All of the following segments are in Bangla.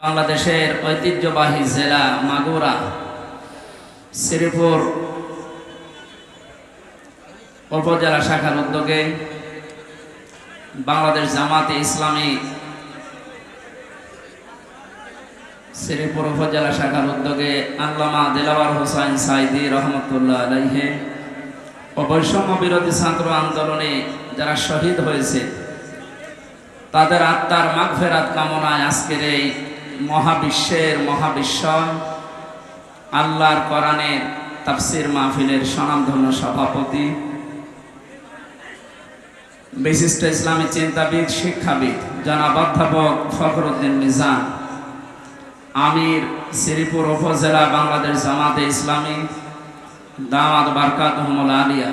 বাংলাদেশের ঐতিহ্যবাহী জেলা মাগুরা শ্রীপুর উপজেলা শাখার উদ্যোগে বাংলাদেশ জামাতে ইসলামী শ্রীপুর উপজেলা শাখার উদ্যোগে আল্লামা দিলওয়ার হোসেন সাইদি রহমতুল্লাহ আলাইহি ও বৈষম্য বিরোধী ছাত্র আন্দোলনে যারা শহীদ হয়েছে তাদের আত্মার মাগফিরাত কামনায় আজকের এই মহাবিশ্বের মহাবিশ্ব আল্লাহর কোরআনের তাফসীর মাহফিলের স্বনামধন্য সভাপতি বিশিষ্ট ইসলামী চিন্তাবিদ শিক্ষাবিদ জনাব অধ্যাপক ফখরুদ্দিন মিজান আমির শ্রীপুর উপজেলা বাংলাদেশ জামাতে ইসলামী দাওয়াত বারকাতুহুল আলিয়া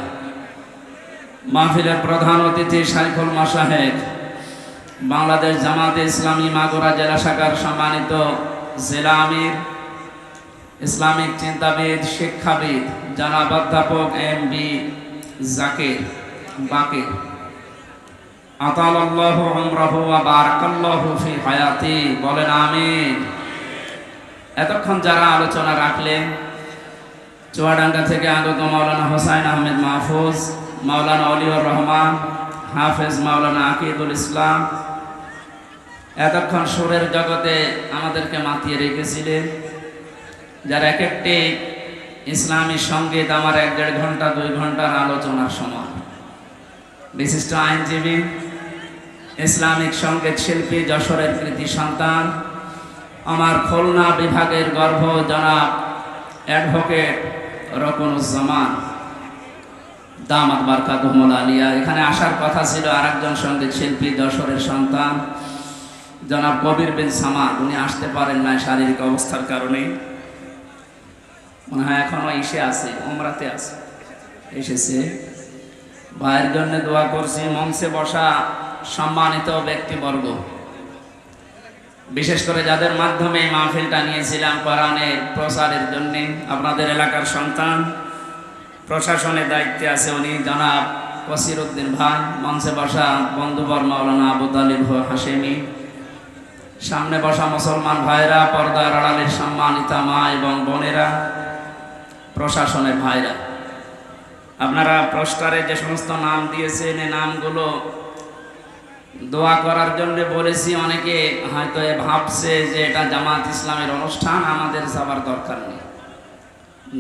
মাহফিলের প্রধান অতিথি শাইখুল মাশায়েখ বাংলাদেশ জামাতে ইসলামী মাগুরা জেলা শাখার সম্মানিত জেলা আমির ইসলামিক চিন্তাবিদ শিক্ষাবিদ জনাব অধ্যাপক এম.বি. জাকির বাকির আতালাল্লাহু উমরাহু ওয়া বারাকাল্লাহু ফি হায়াতি বলেন আমিন। এতক্ষণ যারা আলোচনা রাখলেন চুয়াডাঙ্গা থেকে আগত মাওলানা হোসাইন আহমেদ মাহফুজ, মাওলানা অলিউর রহমান, হাফেজ মাওলানা আকিদুল ইসলাম এতক্ষণ সুরের জগতে আমাদেরকে মাতিয়ে রেখেছিলেন, যার এক একটি ইসলামী সঙ্গীত আমার 1-1.5 ঘন্টা 2 ঘন্টার আলোচনার সময়। বিশিষ্ট আইনজীবী, ইসলামিক সঙ্গীত শিল্পী, যশোরের কৃতি সন্তান, আমার খুলনা বিভাগের গর্ব জনাব অ্যাডভোকেট রকুনুজ্জামান দামাত বারকাতুহুল আলিয়া। এখানে আসার কথা ছিল আরেকজন সঙ্গীত শিল্পী, যশোরের সন্তান জনাব কবির বিন সামাদ, উনি আসতে পারেন না শারীরিক অবস্থার কারণে, মনে হয় এখনো এসে আছে, উমরাতে আছে, এসেছে। ভাইয়ের জন্য দোয়া করছি। মঞ্চে বসা সম্মানিত ব্যক্তিবর্গ, বিশেষ করে যাদের মাধ্যমে এই মাহফিলটা নিয়েছিলাম কোরআনের প্রচারের জন্য, আপনাদের এলাকার সন্তান, প্রশাসনের দায়িত্বে আছে উনি জনাব কসির উদ্দিন ভাই, মঞ্চে বসা বন্ধুবর মাওলানা আবু তালিব হাশেমি, সামনে বসা মুসলমান ভাইরা, পর্দার আড়ালের সম্মানিতা মা এবং বোনেরা, প্রশাসনের ভাইরা, আপনারা পোস্টারে যে সমস্ত নাম দিয়েছেন এই নামগুলো দোয়া করার জন্য বলেছি। অনেকে হয়তো ভাবছে যে এটা জামাত ইসলামের অনুষ্ঠান, আমাদের যাবার দরকার নেই।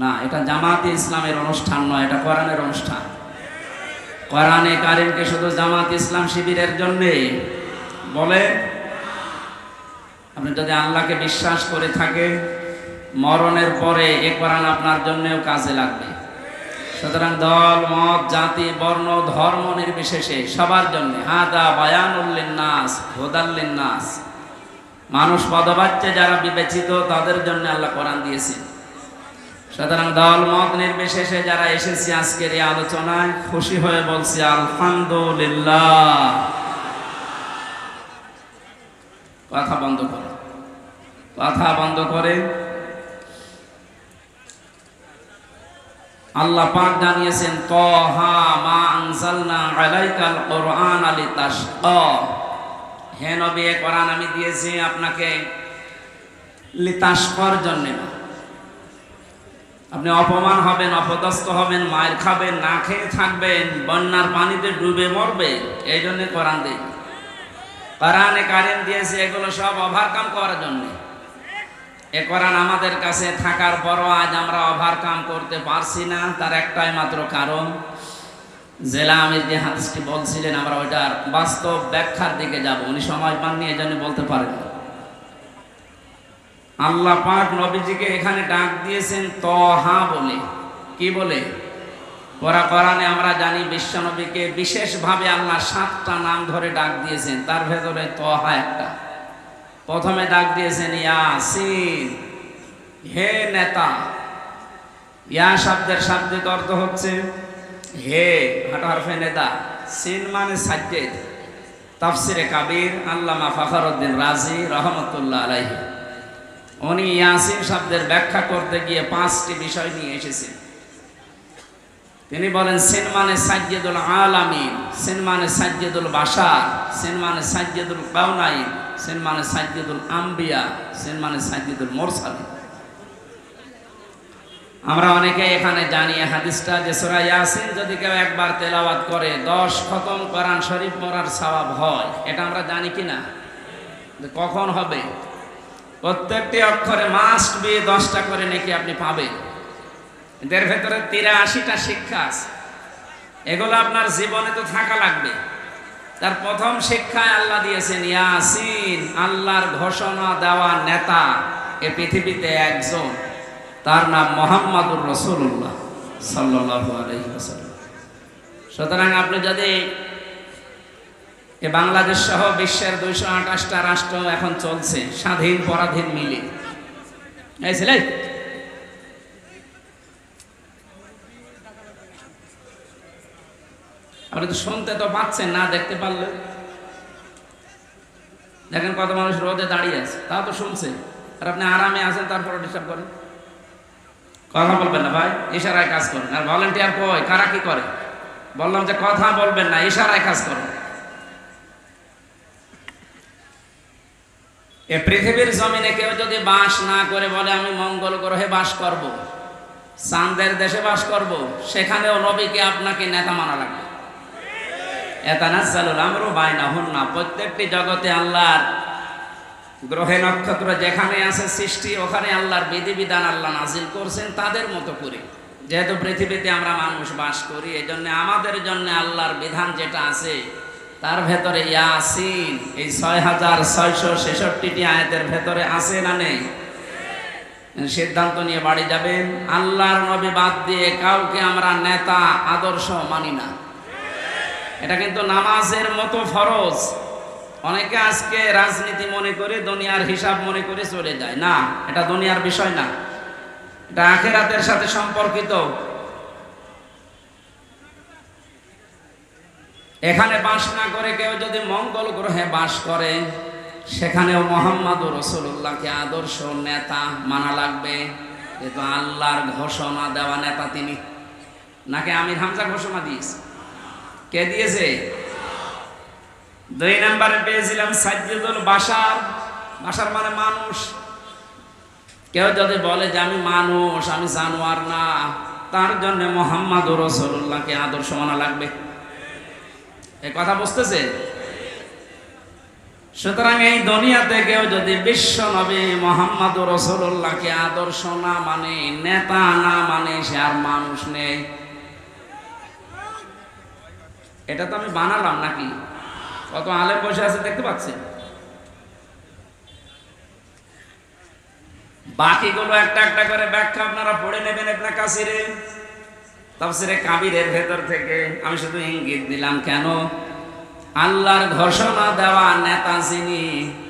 না, এটা জামাতে ইসলামের অনুষ্ঠান নয়, এটা কোরআনের অনুষ্ঠান। কোরআনে কারিমকে শুধু জামাত ইসলাম শিবিরের জন্যে বলে। আপনি যদি আল্লাহকে বিশ্বাস করে থাকেন, মরণের পরে এ কোরআন আপনার জন্যও কাজে লাগবে। সুতরাং দল, মত, জাতি, বর্ণ, ধর্ম নির্বিশেষে সবার জন্য হাদা বায়ানুল লিন্নাস হুদাল লিন্নাস, মানুষ পদবাচ্যে যারা বিবেচিত তাদের জন্য আল্লাহ কোরআন দিয়েছেন। সুতরাং দল মত নির্বিশেষে যারা এসেছি আজকের এই আলোচনায় খুশি হয়ে বলছি আলহামদুলিল্লাহ। কথা বন্ধ করে, কথা বন্ধ করে। আল্লাহ পাক জানিয়েছেন তাহা মা আনজালনা আলাইকাল কুরআনা লিতাশকা, হে নবী এই কোরআন আমি দিয়েছি আপনাকে লিতাশকার জন্য না। আপনি অপমান হবেন, অপদস্থ হবেন, মায়ের খাবেন, না খেয়ে থাকবেন, বন্যার পানিতে ডুবে মরবেন, এই জন্য কোরআন দিই। কোরআনে কারিম দিয়েছে এগুলো সব ওভারকাম করার জন্য। এ কোরআন আমাদের কাছে থাকার পরও আজ আমরা ওভারকাম করতে পারছি না, তার একটাই মাত্র কারণ, জেলা আমির যে হাদিসটি বলছিলেন আমরা ওইটার বাস্তব ব্যাখ্যার দিকে যাব, উনি সময় পাননি এই জন্য বলতে পারেন না। আল্লাহ পাক নবীজিকে এখানে ডাক দিয়েছেন তহা বলে। কি বলে? কোরআনে আমরা জানি বিশ্বনবীকে বিশেষভাবে আল্লাহ 7টা নাম ধরে ডাক দিয়েছেন, তার ভেতরে তহা একটা। প্রথমে ডাক দিয়েছেন ইয়াসিন, হে নেতা। ইয়া শব্দের শাব্দিক অর্থ হচ্ছে হে, হরফে নেতা। সিন মানে সাজ্জেদ। তাফসিরে কাবির আল্লামা ফখরুদ্দিন রাজি রহমতুল্লাহ আলাইহি, উনি ইয়াসিন শব্দের ব্যাখ্যা করতে গিয়ে 5টি বিষয় নিয়ে এসেছেন। তিনি বলেন সিন মানে সাজ্জেদুল আলামিন, সিন মানে সাজ্জেদুল বাশার, সিন মানে সাজ্জেদুল কাউনাইন, সিন মানে সাইয়্যিদুল আম্বিয়া, সিন মানে সাইয়্যিদুল মুরসালিন। আমরা অনেকে এখানে জানি হাদিসটা যে সূরা ইয়াসিন যদি কেউ একবার তেলাওয়াত করে 10 খতম কোরআন শরীফ পড়ার সওয়াব হয়। এটা আমরা জানি কি না? যে কখন হবে? প্রত্যেকটি অক্ষরে মাস্ট বি 10টা করে নেকি আপনি পাবেন। এদের ভেতরে 83টা শিক্ষা আছে, এগুলো আপনার জীবনে তো থাকা লাগবে। তার প্রথম শিক্ষায় আল্লাহ দিয়েছেন ইয়াসিন, আল্লাহর ঘোষণা দেওয়া নেতা এ পৃথিবীতে একজন, তার নাম মুহাম্মাদুর রাসূলুল্লাহ সাল্লাল্লাহু আলাইহি ওয়াসাল্লাম। সুতরাং আপনি যদি বাংলাদেশ সহ বিশ্বের 228টা রাষ্ট্র এখন চলছে স্বাধীন পরাধীন মিলে, এই ছেলে আপনি তো শুনতে তো পাচ্ছেন না, দেখতে পারলে দেখেন কত মানুষ রোদে দাঁড়িয়ে আছে, তাও তো শুনছে। আর আপনি আরামে আছেন, তারপরে ডিস্টার্ব করেন। কথা বলবেন না ভাই, ইশারায় কাজ করেন। আর ভলেন্টিয়ার কই, কারা কি করে? বললাম যে কথা বলবেন না, ইশারায় কাজ করেন। এ পৃথিবীর জমিনে কেউ যদি বাস না করে বলে আমি মঙ্গল গ্রহে বাস করব, চাঁদের দেশে বাস করব, সেখানেও নবীকে আপনাকে নেতা মানা লাগবে। ইয়াতানাজ্জালুল আমরু বাইনাহুন্না, প্রত্যেকটি জগতে আল্লাহর গ্রহে নক্ষত্র যেখানে আছে সৃষ্টি, ওখানে আল্লাহর বিধিবিধান আল্লাহ নাজিল করছেন তাদের মতো করে। যেহেতু পৃথিবীতে আমরা মানুষ বাস করি, এই জন্য আমাদের জন্য আল্লাহর বিধান যেটা আছে তার ভেতরে ইয়াসিন এই 6666টি আয়াতের ভেতরে আছে না নেই? সিদ্ধান্ত নিয়ে বাড়ি যাবেন, আল্লাহর নবী বাদ দিয়ে কাউকে আমরা নেতা আদর্শ মানি না। এটা কিন্তু নামাজের মতো ফরজ। অনেকে আজকে রাজনীতি মনে করে, দুনিয়ার হিসাব মনে করে চলে যায়। না, এটা দুনিয়ার বিষয় না, এটা আখিরাতের সাথে সম্পর্কিত। এখানে বাস না করে কেউ যদি মঙ্গল গ্রহে বাস করে, সেখানেও মুহাম্মাদুর রাসূলুল্লাহকে আদর্শ নেতা মানা লাগবে। যেহেতু আল্লাহর ঘোষণা দেওয়া নেতা তিনি। নাকি আমির হামজা ঘোষণা দিয়েছে? কে দিয়েছে? 2 নম্বরে পেয়েছিলাম সাইয়্যিদুল বাশার। বাশার মানে মানুষ। কেউ যদি বলে যে আমি মানুষ, আমি জানোয়ার না, তার জন্য মুহাম্মাদুর রাসূলুল্লাহকে আদর্শ মানা লাগবে। এই কথা বুঝতেছে? সুতরাং এই দুনিয়াতে কেউ যদি বিশ্ব নবী মুহাম্মাদুর রাসূলুল্লাহকে আদর্শ না মানে, নেতা না মানে, সে আর মানুষ নেই। এটা তো আমি বানালাম নাকি? কত আলেম বসে আছে দেখতে পাচ্ছেন। বাকিগুলো একটা একটা করে ব্যাখ্যা আপনারা পড়ে নেবেন ইবনে কাসিরে, তাফসিরে কাবিরের ভেতর থেকে। আমি শুধু ইঙ্গিত দিলাম। কেন? আল্লাহর ঘোষণা দেওয়া নেতা যিনি,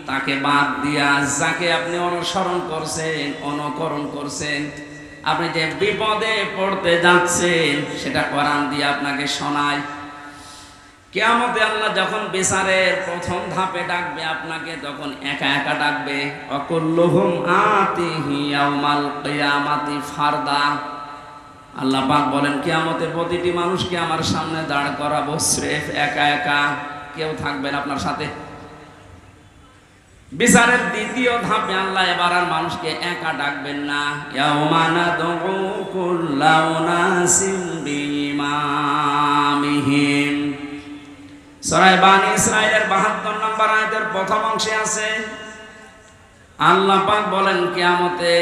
তাকে বাদ দিয়া যাকে আপনি অনুসরণ করছেন, অনুকরণ করছেন, আপনি যে বিপদে পড়তে যাচ্ছেন সেটা কোরআন দিয়ে আপনাকে শোনায়। কিয়ামতে আল্লাহ যখন বিচারের প্রথম ধাপে ডাকবে আপনাকে, তখন একা একা ডাকবে। অকুল্লুহুম আতিহি ইয়াউমাল কিয়ামাতি ফারদা। আল্লাহ পাক বলেন কিয়ামতে প্রতিটি মানুষকে আমার সামনে দাঁড় করাবো, স্রেফ একা একা, কেউ থাকবেন আপনার সাথে। বিচারের দ্বিতীয় ধাপে আল্লাহ এবার আর মানুষকে একা ডাকবেন না। ইয়াউমা নাদউ কুল্লা উনাসিম বিইমামিহিম। সূরা বানী ইসরাঈলের 72 নম্বর আয়াতের প্রথম অংশে আছে আল্লাহ পাক বলেন কিয়ামতে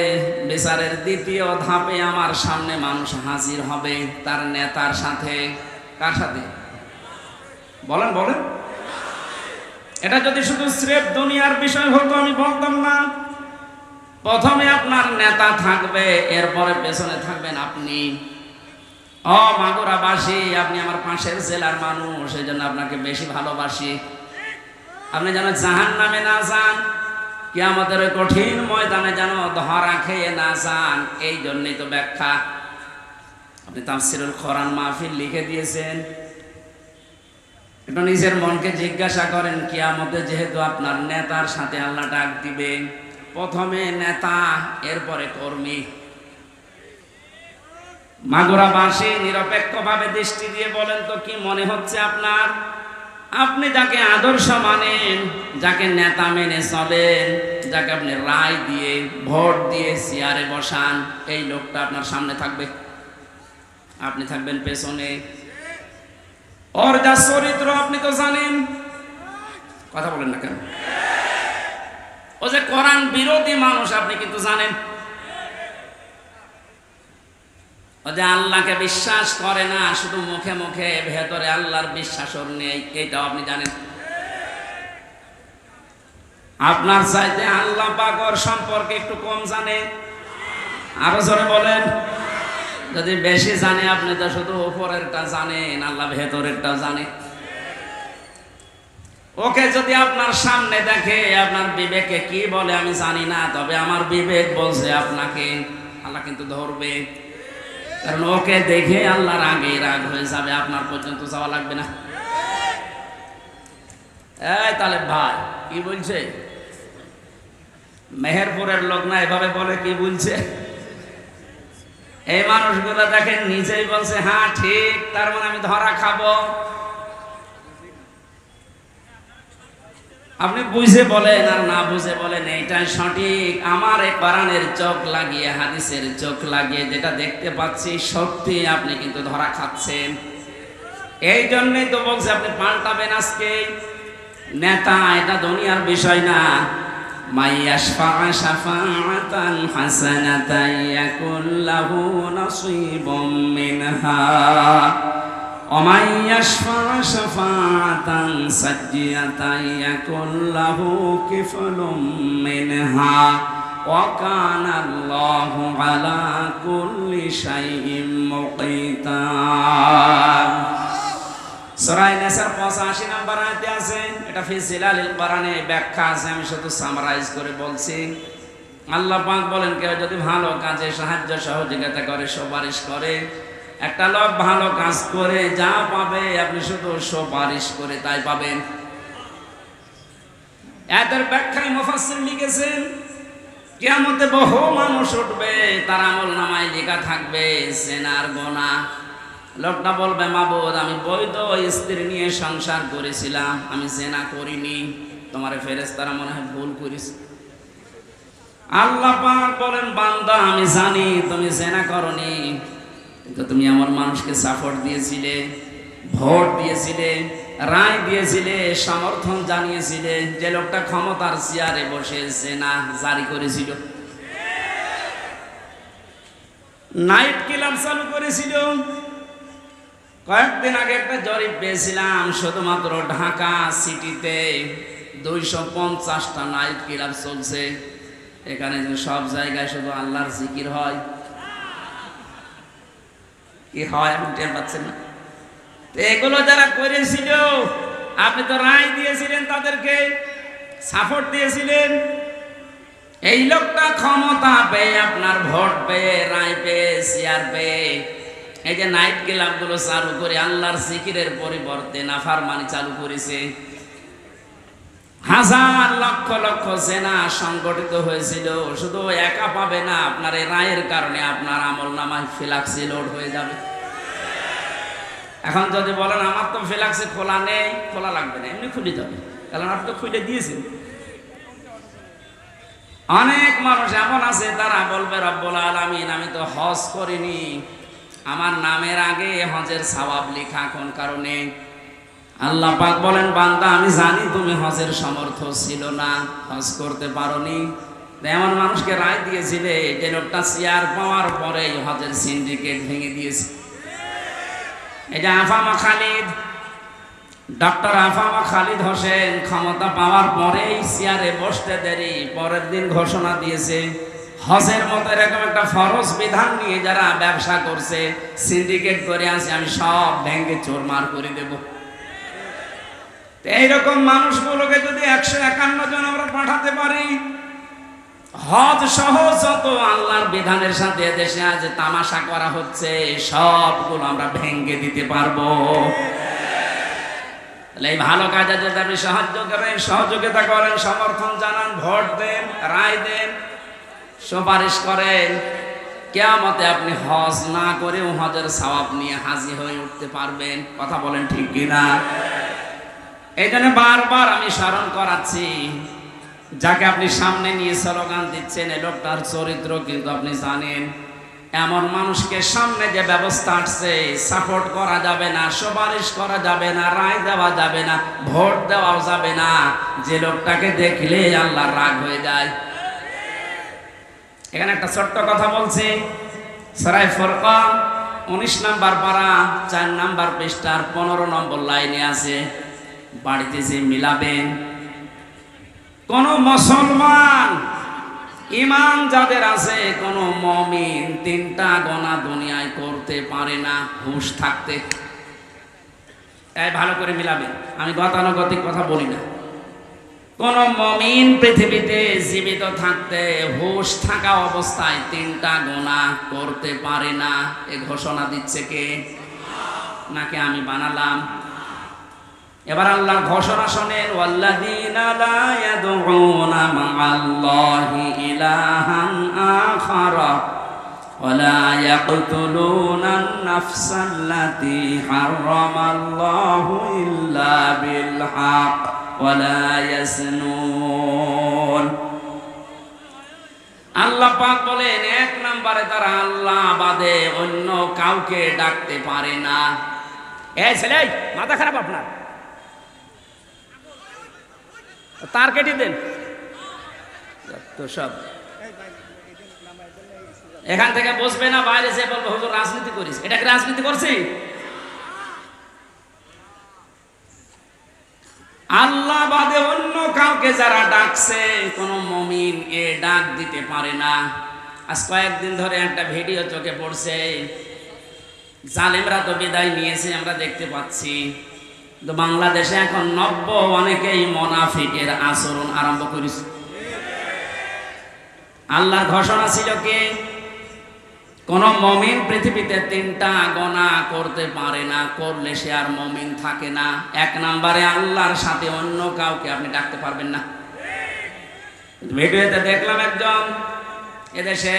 বিচারের দ্বিতীয় ধাপে আমার সামনে মানুষ হাজির হবে তার নেতার সাথে। কার সাথে? বলেন বলেন। এটা যদি শুধু স্রেফ দুনিয়ার বিষয় হতো আমি বলতাম না। প্রথমে আপনার নেতা থাকবে, এরপরে পেছনে থাকবেন আপনি। ও মাগুরাবাসী, আপনি আমার পাশের জেলার মানুষ, এই জন্য আপনাকে বেশি ভালোবাসি। আপনি যেন জাহান্নামে না যান, কিয়ামতের কঠিন ময়দানে যেন ধরা খেয়ে না যান, এই জন্যই তো ব্যাখ্যা। আপনি তাফসীরুল কোরআন মাহফিল লিখে দিয়েছেন। একটু নিজের মনকে জিজ্ঞাসা করেন, কিয়ামতে যেহেতু আপনার নেতার সাথে আল্লাহ ডাক দিবে, প্রথমে নেতা, এরপরে কর্মী। মাগুরাবাসী নিরপেক্ষভাবে দৃষ্টি দিয়ে বলেন তো কি মনে হচ্ছে আপনার? আপনি যাকে আদর্শ মানেন, যাকে নেতা মেনে চলেন, যাকে আপনি রায় দিয়ে ভোট দিয়ে চেয়ারে বসান, এই লোকটা আপনার সামনে থাকবে, আপনি থাকবেন পেছনে। ওর যা চরিত্র আপনি তো জানেন, কথা বলেন না কেন? ও যে কোরআন বিরোধী মানুষ আপনি কিন্তু জানেন। ও যে আল্লাহকে বিশ্বাস করে না, শুধু মুখে মুখে, ভেতরে আল্লাহর বিশ্বাস ওর নেই, এইটাও আপনি জানেন। আপনার চাইতে আল্লাহ পাক ওর সম্পর্কে একটু কম জানে। আরো জোরে বলেন। যদি বেশি জানে, আপনি তো শুধু উপরেরটা জানেন, আল্লাহ ভেতরেরটা জানে। ওকে যদি আপনার সামনে দেখে, আপনার বিবেকে কি বলে আমি জানি না, তবে আমার বিবেক বলছে আপনাকে আল্লাহ কিন্তু ধরবে। কারণ ওকে দেখে আল্লাহর আগে রাগ হয়ে যাবে, আপনার পর্যন্ত যাওয়া লাগবে না। এই তাহলে ভাই কি বলছে? মেহেরপুরের লোক না এভাবে বলে, কি বলছে? এই মানুষগুলো দেখেন নিজেই বলছে হ্যাঁ ঠিক, তার মানে আমি ধরা খাবো। আপনি বুঝে বলেন আর না বুঝে বলেন এইটাই সঠিক। আমার এই কোরআনের চোখ লাগিয়ে, হাদিসের চোখ লাগিয়ে যেটা দেখতে পাচ্ছি সত্যি, আপনি কিন্তু ধরা খাচ্ছেন। এই জন্যই তো বলছে আপনি পাল্টাবেন আজকে। নেতা এটা দুনিয়ার বিষয় না। মাইয়াশফা শাফাআতান হাসানাতান ইয়াকুল লাহু নাসীবুম মিনহা ওয়া মাইয়াশফা শাফাআতান সাজ্জিয়াতান ইয়াকুল লাহু কিফলুম মিনহা ওয়া কানা আল্লাহু আলা কুল্লি শাইইন মুকিতা। সূরা নিসার 85 নম্বর আয়াতে আছে, এটা ফি জিলালিল কোরআনে ব্যাখ্যা আছে, আমি শুধু সামারাইজ করে বলছি। আল্লাহ পাক বলেন, কেউ যদি ভালো কাজে সাহায্য সহযোগিতা করে, সুপারিশ করে, একটা লোক ভালো কাজ করে যা পাবে আপনি শুধু সুপারিশ করে তাই পাবেন। এদের ব্যাখ্যায় মুফাসসির লিখেছেন, কিয়ামতে বহু মানুষ উঠবে, তার আমলনামায় লেখা থাকবে জিনার গুনাহ। লোকটা বলবে, মাবুদ আমি বৈধ স্ত্রী নিয়ে সংসার করেছিলাম, আমি জিনা করিনি। তোমারে ফেরেশতারা মনে হয় ভুল করিস। আল্লাহ পাক বলেন, বান্দা আমি জানি তুমি জিনা করনি, কিন্তু তুমি আমার মানুষকে সাপোর্ট দিয়েছিলে, ভোট দিয়েছিলে, রায় দিয়েছিলে, সমর্থন জানিয়েছিলে। যে লোকটা ক্ষমতার চেয়ারে বসে জিনা জারি করেছিল, নাইট ক্লাব চালু করেছিল। কয়েকদিন আগে একটা জরিপ পেয়েছিলাম, শুধুমাত্র ঢাকা সিটিতে 250টা নাইট ক্লাব চলছে। এখানে সব জায়গায় শুধু আল্লাহর জিকির হয়। কি হয় আপনি টের পাচ্ছেন না? এগুলো যারা করেছিল, আপনি তো রায় দিয়েছিলেন, তাদেরকে সাপোর্ট দিয়েছিলেন। এই লোকটা ক্ষমতা পেয়ে, আপনার ভোট পেয়ে, রায় পেয়ে, চেয়ার পেয়ে, এই যে নাইট ক্লাব গুলো চালু করে আল্লাহর জিকিরের পরিবর্তে নাফরমানি চালু করেছে। হাজার লক্ষ লক্ষ সেনা সংগঠিত হয়েছিল। শুধু একা পাবে না, আপনার এই রায়ের কারণে আপনার আমলনামায় ফ্লেক্সি লোড হয়ে যাবে। এখন যদি বলেন আমার তো ফ্লেক্সি খোলা নেই, খোলা লাগবে না, এমনি খুলে যাবে, কারণ আপনি তো খুলে দিয়েছেন। অনেক মানুষ এমন আছে তারা বলবে, রব্বুল আলামিন আমি তো হজ করিনি, আমার নামের আগে হজের সওয়াব লেখা, কোন কারণে? আল্লাহ পাক বলেন, বান্দা আমি জানি তুমি হজের সামর্থ্য ছিল না, হজ করতে পারোনি। এমন মানুষকে রায় দিয়েছিলে যে লোকটা চেয়ার পাওয়ার পরে হজের সিন্ডিকেট ভেঙে দিয়েছে। এই যে আফামা খালিদ, ডক্টর আফামা খালিদ হোসেন ক্ষমতা পাওয়ার পরেই চেয়ারে বসতে দেরি, পরের দিন ঘোষণা দিয়েছে হজের মতো এরকম একটা ফরজ বিধান নিয়ে যারা ব্যবসা করছে, সিন্ডিকেট করে আছে, আমি সব ভেঙে চোরমার করে দেব। এইরকম মানুষগুলোকে যদি 151 জন আমরা পাঠাতে পারি, হজ সহ যত আল্লাহর বিধানের সাথে দেশে আজ তামাশা করা হচ্ছে সবগুলো আমরা ভেঙে দিতে পারবো। এই ভালো কাজে যদি আপনি সাহায্য করেন, সহযোগিতা করেন, সমর্থন জানান, ভোট দেন, রায় দেন, সুপারিশ করেন, কিয়ামতে আপনি হজ না করেও হজের সওয়াব নিয়ে হাজির হয়ে উঠতে পারবেন। কথা বলেন ঠিক কিনা? এই জন্য বারবার আমি স্মরণ করাচ্ছি, যাকে আপনি সামনে নিয়ে স্লোগান দিচ্ছেন এই লোকটার চরিত্র কিন্তু আপনি জানেন। এমন মানুষকে সামনে যে ব্যবস্থা আসছে, সাপোর্ট করা যাবে না, সুপারিশ করা যাবে না, রায় দেওয়া যাবে না, ভোট দেওয়াও যাবে না। যে লোকটাকে দেখলে আল্লাহর রাগ হয়ে যায়। এখানে একটা ছোট্ট কথা বলছি, সূরা ফুরকান 19 নম্বর পারা 4 নম্বর পৃষ্ঠার 15 নম্বর লাইনে আছে, বাড়িতে যে মিলাবেন। কোন মুসলমান ঈমান যাদের আছে, কোন মুমিন 3টা গোনা দুনিয়ায় করতে পারে না হুঁশ থাকতে। এই ভালো করে মিলাবেন, আমি গতানুগতিক কথা বলি না। কোন মুমিন পৃথিবীতে জীবিত থাকতে হুঁশ থাকা অবস্থায় 3টা গোনা করতে পারে না। এই ঘোষণা দিচ্ছে কে? নাকি আমি বানালাম? এবার আল্লাহর ঘোষণা শোনেন, ওয়াল্লাযীনা লা ইয়াদউনা মা'আল্লাহি ইলাহান আখারা ওয়া লা ইয়াকতুলুনান নাফসাল্লাতী হারামাল্লাহু ইল্লা বিল হক ওয়া লা ইয়াজনুন। আল্লাহ পাক বলেন, 1 নম্বরে তারা আল্লাহ বাদে অন্য কাউকে ডাকতে পারে না। এই ছেলে, মাথা খারাপ আপনার? তার কেটে দেন তো সব। এখান থেকে বসবে না, বাইরে যে বলবো হুজুর রাজনীতি করিস। এটা কি রাজনীতি করছি? আল্লাহ বাদে অন্য কাউকে যারা ডাকছে, কোন মুমিন এ ডাক দিতে পারে না। আজ কয়েকদিন ধরে একটা ভিডিও চোখে পড়ছে, জালেমরা তো বিদায় নিয়েছে আমরা দেখতে পাচ্ছি, তো বাংলাদেশে এখন নব্য অনেকেই মুনাফিকের আচরণ আরম্ভ করেছে। আল্লাহর ঘোষণা ছিল কি? কোন মুমিন পৃথিবীতে 3টা গোনা করতে পারে না, করলে সে আর মুমিন থাকে না। 1 নম্বরে আল্লাহর সাথে অন্য কাউকে আপনি ডাকতে পারবেন না। ভিডিওতে দেখলাম একজন, এদেশে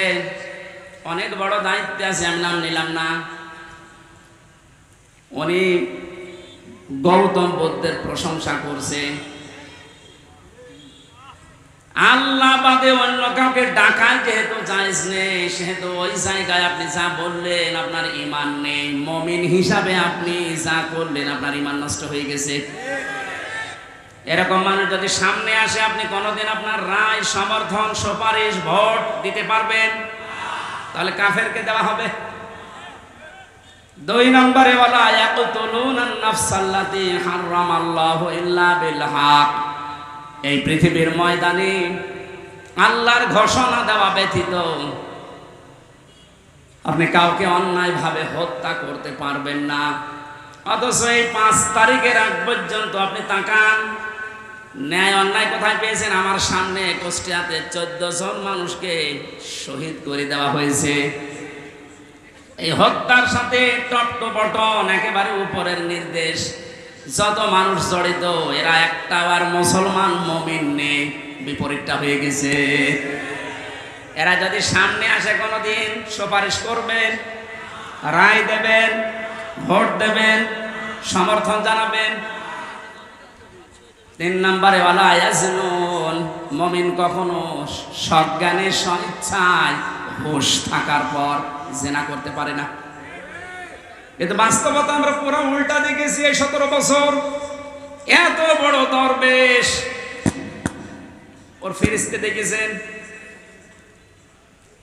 অনেক বড় দায়িত্বে আছে, আমি নাম নিলাম না, উনি গৌতম বুদ্ধের প্রশংসা করছে। আল্লাহ বাদে অন্য কাউকে ডাকা যেহেতু জায়েজ নেই, সেহেতু ওই জায়গায় আপনি যা বললেন আপনার ঈমান নেই। মুমিন হিসাবে আপনি যা করলেন আপনার ঈমান নষ্ট হয়ে গেছে। এরকম মানুষ যদি সামনে আসে, আপনি কোনোদিন আপনার রায়, সমর্থন, সুপারিশ, ভোট দিতে পারবেন? তাহলে কাফেরকে দেওয়া হবে। 2 নম্বরে ওয়ালা ইয়াকতুলুনান নাফসাল্লাতী হারামাল্লাহু ইল্লা বিল হক। এই পৃথিবীর ময়দানে আল্লাহর ঘোষণা দেওয়া ব্যতীত আপনি কাউকে অন্যায়ভাবে হত্যা করতে পারবেন না। অথচ এই 5 তারিখের আগ পর্যন্ত আপনি তাকান, ন্যায় অন্যায় কোথায় পেয়েছেন? আমার সামনে কুষ্টিয়াতে 14 জন মানুষকে শহীদ করে দেওয়া হয়েছে। এই হত্যার সাথে টট্টপটন একেবারে উপরের নির্দেশ। যত মানুষ জড়িত, এরা একটা আর মুসলমান মুমিন নেই, বিপরীতটা হয়ে গেছে। এরা যদি সামনে আসে, কোনোদিন সুপারিশ করবেন, রায় দেবেন, ভোট দেবেন, সমর্থন জানাবেন। 3 নম্বরে ওয়ালা ইয়াজনুন, মুমিন কখনো সজ্ঞানে স্বইচ্ছায় হুঁশ থাকার পর জিনা করতে পারে না। কিন্তু বাস্তবতা আমরা পুরো উল্টা দেখেছি। এই 17 বছর এত বড় দরবেশ, ওর ফেরেশতা দেখেছেন,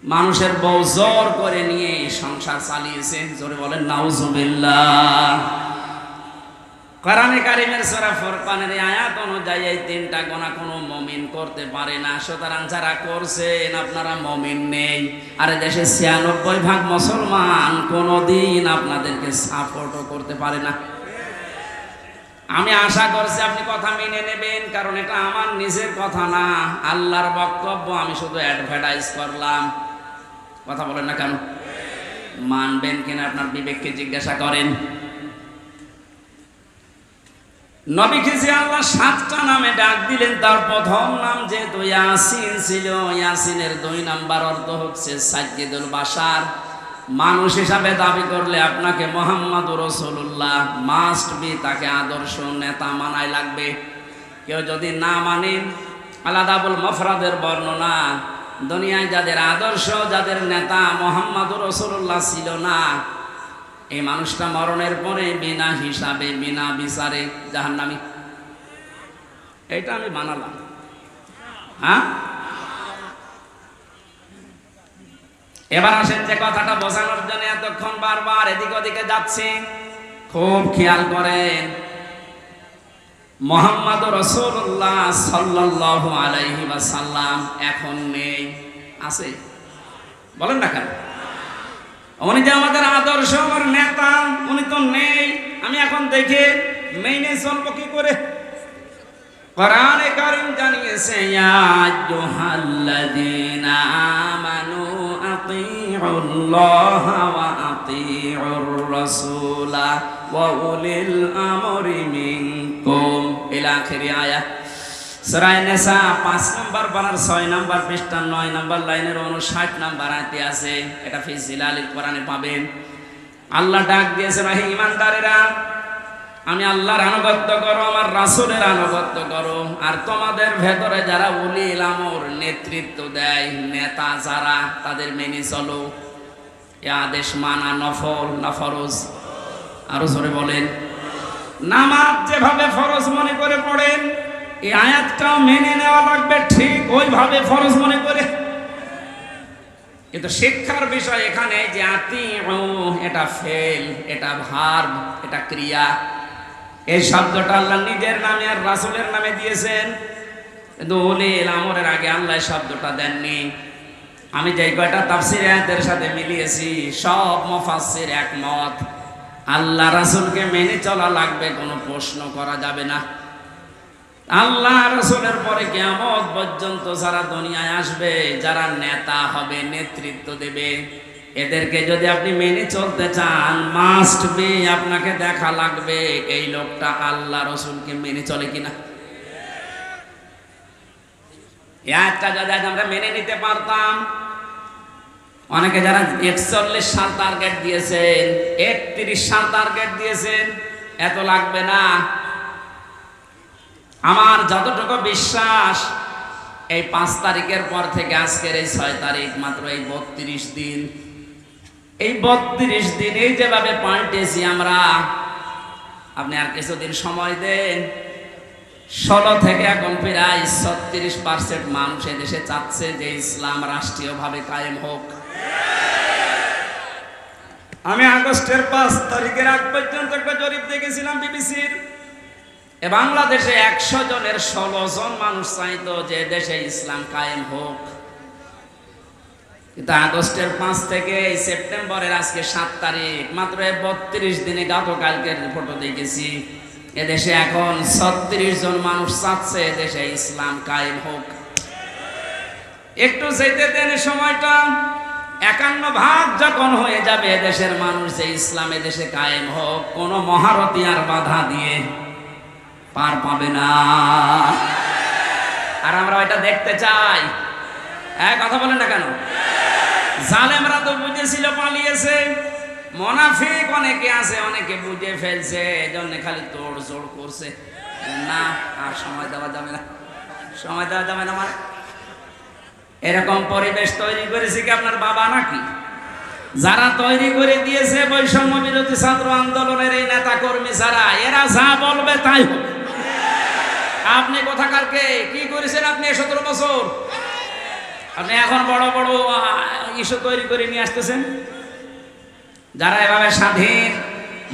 মানুষের বউ জোর করে নিয়ে সংসার চালিয়েছে। জোরে বলেন নাউজুবিল্লাহ। কোরআনে কারীমের সূরা ফুরকানের আয়াত অনুযায়ী এই 3টা গুনাহ কোনো মুমিন করতে পারে না। সুতরাং যারা করছেন আপনারা মুমিন নেই। আর দেশে 96% মুসলমান কোনোদিন আপনাদেরকে সাপোর্টও করতে পারে না। আমি আশা করছি আপনি কথা মেনে নেবেন, কারণ এটা আমার নিজের কথা না, আল্লাহর বক্তব্য। আমি শুধু অ্যাডভার্টাইজ করলাম। কথা বলেন না কেন? মানবেন কিনা আপনার বিবেককে জিজ্ঞাসা করেন। নবীকে যে আল্লাহ 7টা নামে ডাক দিলেন, তার প্রথম নাম যেহেতু ইয়াসিন ছিল, ইয়াসিনের 2 নাম্বার অর্থ হচ্ছে সাজ্জিদুল বাশার। মানুষ হিসাবে দাবি করলে আপনাকে মুহাম্মাদুর রাসূলুল্লাহ মাস্ট বি, তাকে আদর্শ নেতা মানাই লাগবে। কেউ যদি না মানেন, আলাদাবুল মুফরাদের বর্ণনা, দুনিয়ায় যাদের আদর্শ, যাদের নেতা মুহাম্মাদুর রাসূলুল্লাহ ছিল না, এই মানুষটা মরণের পরে বিনা হিসাবে বিনা বিচারে জাহান্নামী। এটা আমি মানালাম। হ্যাঁ, এবার আসেন যে কথাটা বোঝানোর জন্য এতক্ষণ বারবার এদিক ওদিকে যাচ্ছি, খুব খেয়াল করেন। মুহাম্মাদুর রাসূলুল্লাহ সাল্লাল্লাহু আলাইহি ওয়াসাল্লাম এখন নেই, আছে? বলেন না কেন? উনি যে আমাদের আদর্শ, আমার নেতা, উনি তো নেই। আমি এখন দেখে মেনে চলবো কি করে? কোরআনে কারীম জানিয়েছে, ইয়া আইয়ুহাল্লাযীনা আমানু আতিউল্লাহ ওয়া আতিউর রাসূলা ওয়া উলিল আমরি মিনকুম ইলা আখিরি আয়াত। সূরা নিসা 5 নম্বর পারার 6 নম্বর পৃষ্ঠা 9 নম্বর লাইনের 59 নম্বর আয়াতে আছে। এটা ফি জিলালিল কোরআনে পাবেন। আল্লাহ ডাক দিয়েছেন, হে ঈমানদারেরা, আমি আল্লাহর আনুগত্য করো, আমার রাসূলের আনুগত্য করো, আর তোমাদের ভেতরে যারা উলিল আমর নেতৃত্ব দেয়, নেতা যারা, তাদের মেনে চলো। এই আদেশ মানা নফল না ফরজ? আরো জোরে বলেন। নামাজ যেভাবে ফরজ মনে করে পড়েন, এই আয়াতটাও মেনে নেওয়া লাগবে ঠিক ওইভাবে ফরজ মনে করে। কিন্তু শিক্ষার বিষয় এখানে যে আতিউ, এটা ফেল, এটা ভার্ব, এটা ক্রিয়া। এই শব্দটা আল্লাহ নিজের নামে আর রাসূলের নামে দিয়েছেন, কিন্তু উলিল আমরের আগে আল্লাহ শব্দটা দেননি। আমি যে কয়টা তাফসীর আয়াতের সাথে মিলিয়েছি, সব মুফাসসির একমত, আল্লাহ রাসূলকে মেনে চলা লাগবে, কোনো প্রশ্ন করা যাবে না। আল্লাহ রাসূলের পরে কিয়ামত পর্যন্ত যারা দুনিয়ায় আসবে, যারা নেতা হবে, নেতৃত্ব দেবে, এদেরকে যদি আপনি মেনে চলতে চান, মাস্ট বি, আপনাকে দেখা লাগবে এই লোকটা আল্লাহ রাসূলকে মেনে চলে কিনা। একটা যদি আমরা মেনে নিতে পারতাম, অনেকে যারা 41 সাল টার্গেট দিয়েছেন, 31 সাল টার্গেট দিয়েছেন, এত লাগবে না। আমার যতটুকু বিশ্বাস, এই 5 তারিখের পর থেকে আজকের এই 6 তারিখ, মাত্র এই 32 দিন, এই 32 দিন এই যেভাবে পাল্টেছি আমরা, আপনি আর কিছুদিন সময় দেন, 16 থেকে এখন প্রায় 36% মানুষ দেশে চাচ্ছে যে ইসলাম রাষ্ট্রীয়ভাবে কায়েম হোক। আমি আগস্টের 5 তারিখের আগ পর্যন্ত একটা জরিপ দেখেছিলাম বিবিসির, বাংলাদেশে 100 জনের 16 জন মানুষ চাইতো যে দেশে ইসলাম কায়েম হোক। কিন্তু আগস্টের 5 থেকে সেপ্টেম্বরের আজকে 7 তারিখ, মাত্র 32 দিনে, গতকালকের রিপোর্টও দেখেছি, এদেশে এখন 36 জন মানুষ চাচ্ছে দেশে ইসলাম কায়েম হোক। একটু যেতে দেন সময়টা, 51 যখন হয়ে যাবে দেশের মানুষ যে ইসলাম দেশে কায়েম হোক, কোন মহারথী আর বাধা দিয়ে পার পাবে না। আর আমরা এটা দেখতে চাই। কথা বলেন না কেন? জালেমরা তো বুঝেছিল, পালিয়েছে। মুনাফিক অনেকে আছে, অনেকে বুঝে ফেলছে, এজন্য খালি তোড় জোড় করছে, না আর সময় দেওয়া যাবে না, সময় দেওয়া যাবে না। মানে এরকম পরিবেশ তৈরি করেছে কি আপনার বাবা নাকি? যারা তৈরি করে দিয়েছে বৈষম্য বিরোধী ছাত্র আন্দোলনের এই নেতা কর্মী যারা, এরা যা বলবে তাই হবে। আপনি কোথাকার কে? কি করেছেন আপনি 17 বছর? আপনি এখন বড় বড় ইস্যু তৈরি করে নিয়ে আসতেছেন। যারা এভাবে স্বাধীন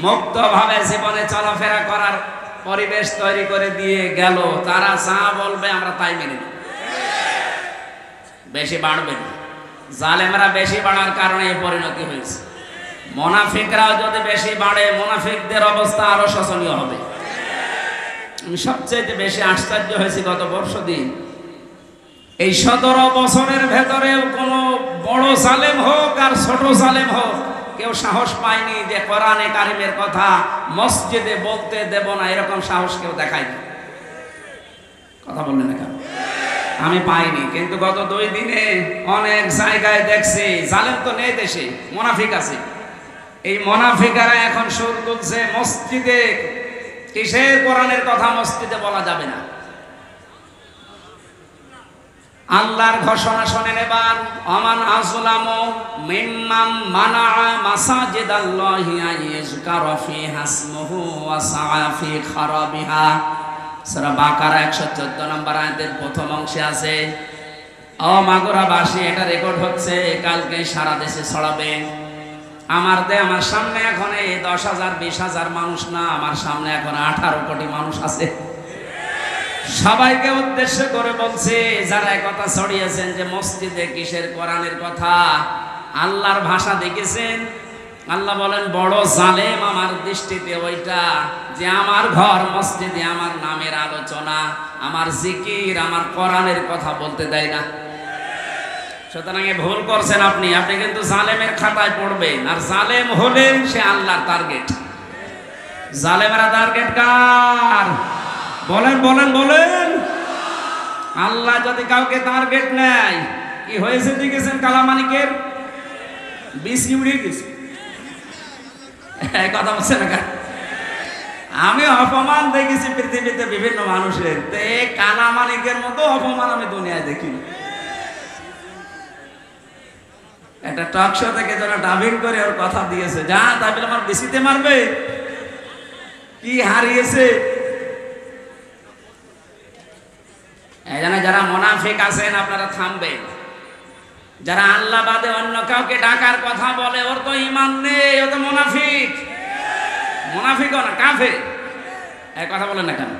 মুক্তভাবে জীবনে চলাফেরা করার পরিবেশ তৈরি করে দিয়ে গেল, তারা যা বলবে আমরা তাই মেনে নেব। বেশি বাড়বেন, জালেমরা বেশি বাড়ার কারণে এই পরিণতি হয়েছে। মুনাফিকরাও যদি বেশি বাড়ে, মুনাফিকদের অবস্থা আরো শোচনীয় হবে। আমি সবচেয়ে বেশি আশ্চর্য হয়েছি গত বর্ষদিন, এই 17 বছরের ভেতরে কোনো বড় জালেম হোক আর ছোট জালেম হোক, কেউ সাহস পায়নি যে কোরআনে কারিমের কথা মসজিদে বলতে দেব না, এরকম সাহস কেউ দেখায়নি। কথা বললেন না কেন? আমি পাইনি, কিন্তু গত 2 দিনে অনেক জায়গায় দেখছি জালেম তো নেই দেশে, মুনাফিক আছে। এই মুনাফিকরা এখন সুর তুলছে মসজিদে, কিসের কোরআনের কথা মসজিদে বলা যাবে না। আল্লাহর ঘোষণা শোনেন এবার, আমান আযলামু মিম্মান মানাআ মাসাজিদাল্লাহি আইয়ুযকারা ফিহা ইসমুহু ওয়া সাআ ফি খারাবিহা। সূরা বাকারা 114 নম্বর আয়াতের প্রথম অংশে আছে, ও মাগুরাবাসী, এটা রেকর্ড হচ্ছে, কালকে সারা দেশে ছড়াবে। আমার সামনে এখন এই 10,000 20,000 মানুষ না, আমার সামনে এখন 18 কোটি মানুষ আছে। সবাইকে উদ্দেশ্য করে বলছে, যারা কথা ছড়িয়েছেন যে মসজিদে কিসের কোরআনের কথা, আল্লাহর ভাষা দেখেছেন? আল্লাহ বলেন, বড় জালেম আমার দৃষ্টিতে ওইটা যে আমার ঘর মসজিদে আমার নামের আলোচনা, আমার জিকির, আমার কোরআনের কথা বলতে দেয় না। সুতরাং ভুল করছেন আপনি কিন্তু জালেমের খাতায় পড়বেন, আর জালেম হলেন সে আল্লাহর টার্গেট। জালেমেরা টার্গেট কার? বলেন বলেন বলেন। আল্লাহ যদি কাউকে টার্গেট নেয়, কি হয়েছে দেখেছেন? কালামানিকের বিসি উড়ে গেছে। কথা বলছে না? আমি অপমান দেখেছি পৃথিবীতে বিভিন্ন মানুষের, কালামানিকের মতো অপমান আমি দুনিয়ায় দেখিনি। একটা টক শো থেকে যারা ডাবিং করে ওর কথা দিয়েছে, যা তাই বলে আমার বেশিতে মারবে, কি হারিয়েছে। এই জন্য যারা মুনাফিক আছেন আপনারা থামবেন। যারা আল্লাহ বাদে অন্য কাউকে ডাকার কথা বলে, ওর তো ঈমান নেই, ও তো মুনাফিক। মুনাফিকও না, কাফের। এই কথা বলেন না কেন?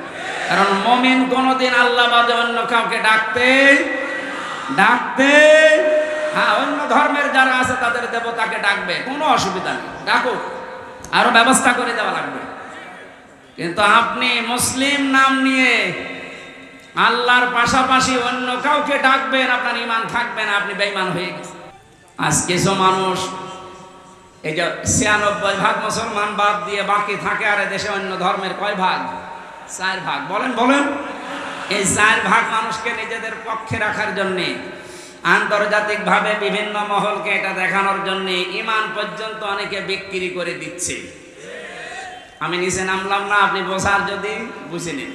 কারণ মুমিন কোনদিন আল্লাহ বাদে অন্য কাউকে ডাকতে হ্যাঁ, অন্য ধর্মের যারা আছে তাদের দেবতাকে ডাকবে, কোনো অসুবিধা নেই, ডাকুক, আরো ব্যবস্থা করে দেওয়া লাগবে। কিন্তু আপনি মুসলিম নাম নিয়ে আল্লাহর পাশাপাশি অন্য কাউকে ডাকবেন, আপনার ঈমান থাকবে না, আপনি বেঈমান হয়ে গেছেন। আজ কিছু মানুষ এই যে 96% মুসলমান বাদ দিয়ে বাকি থাকে, আর দেশে অন্য ধর্মের কয় ভাগ? 4 ভাগ। বলেন বলেন। এই 4 ভাগ মানুষকে নিজেদের পক্ষে রাখার জন্যে, আন্তর্জাতিক ভাবে বিভিন্ন মহলকে এটা দেখানোর জন্য ঈমান পর্যন্ত অনেকে বিক্রি করে দিচ্ছে। আমি নিচে নামলাম না, আপনি বোঝার যদি বুঝে নিন।